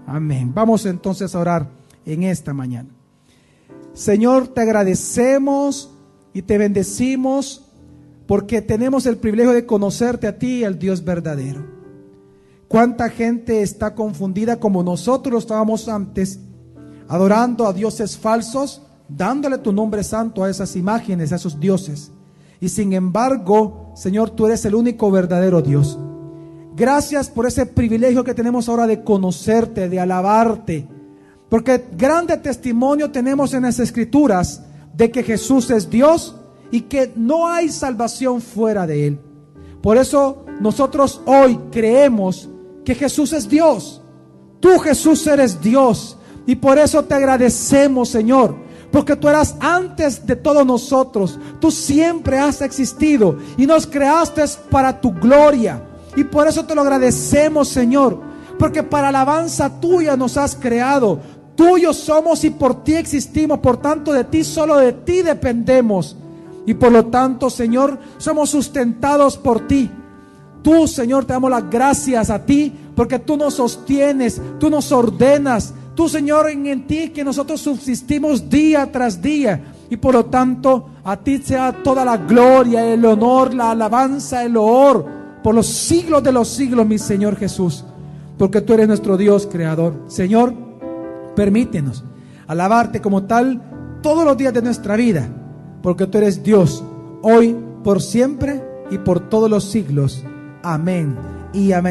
[SPEAKER 2] Amén. Vamos entonces a orar en esta mañana. Señor, te agradecemos y te bendecimos porque tenemos el privilegio de conocerte a ti, el Dios verdadero. Cuánta gente está confundida como nosotros estábamos antes, adorando a dioses falsos, dándole tu nombre santo a esas imágenes, a esos dioses. Y sin embargo, Señor, tú eres el único verdadero Dios. Gracias por ese privilegio que tenemos ahora de conocerte, de alabarte, porque grande testimonio tenemos en las Escrituras de que Jesús es Dios y que no hay salvación fuera de Él. Por eso nosotros hoy creemos que Jesús es Dios. Tú, Jesús, eres Dios. Y por eso te agradecemos, Señor, porque tú eras antes de todos nosotros. Tú siempre has existido y nos creaste para tu gloria. Y por eso te lo agradecemos, Señor, porque para alabanza tuya nos has creado. Tuyos somos y por ti existimos. Por tanto, de ti, solo de ti dependemos. Y por lo tanto, Señor, somos sustentados por ti. Tú, Señor, te damos las gracias a ti, porque tú nos sostienes, tú nos ordenas. Tú, Señor, en ti que nosotros subsistimos día tras día. Y por lo tanto, a ti sea toda la gloria, el honor, la alabanza, el loor por los siglos de los siglos, mi Señor Jesús, porque tú eres nuestro Dios creador. Señor, permítenos alabarte como tal todos los días de nuestra vida, porque tú eres Dios, hoy, por siempre y por todos los siglos. Amén y amén.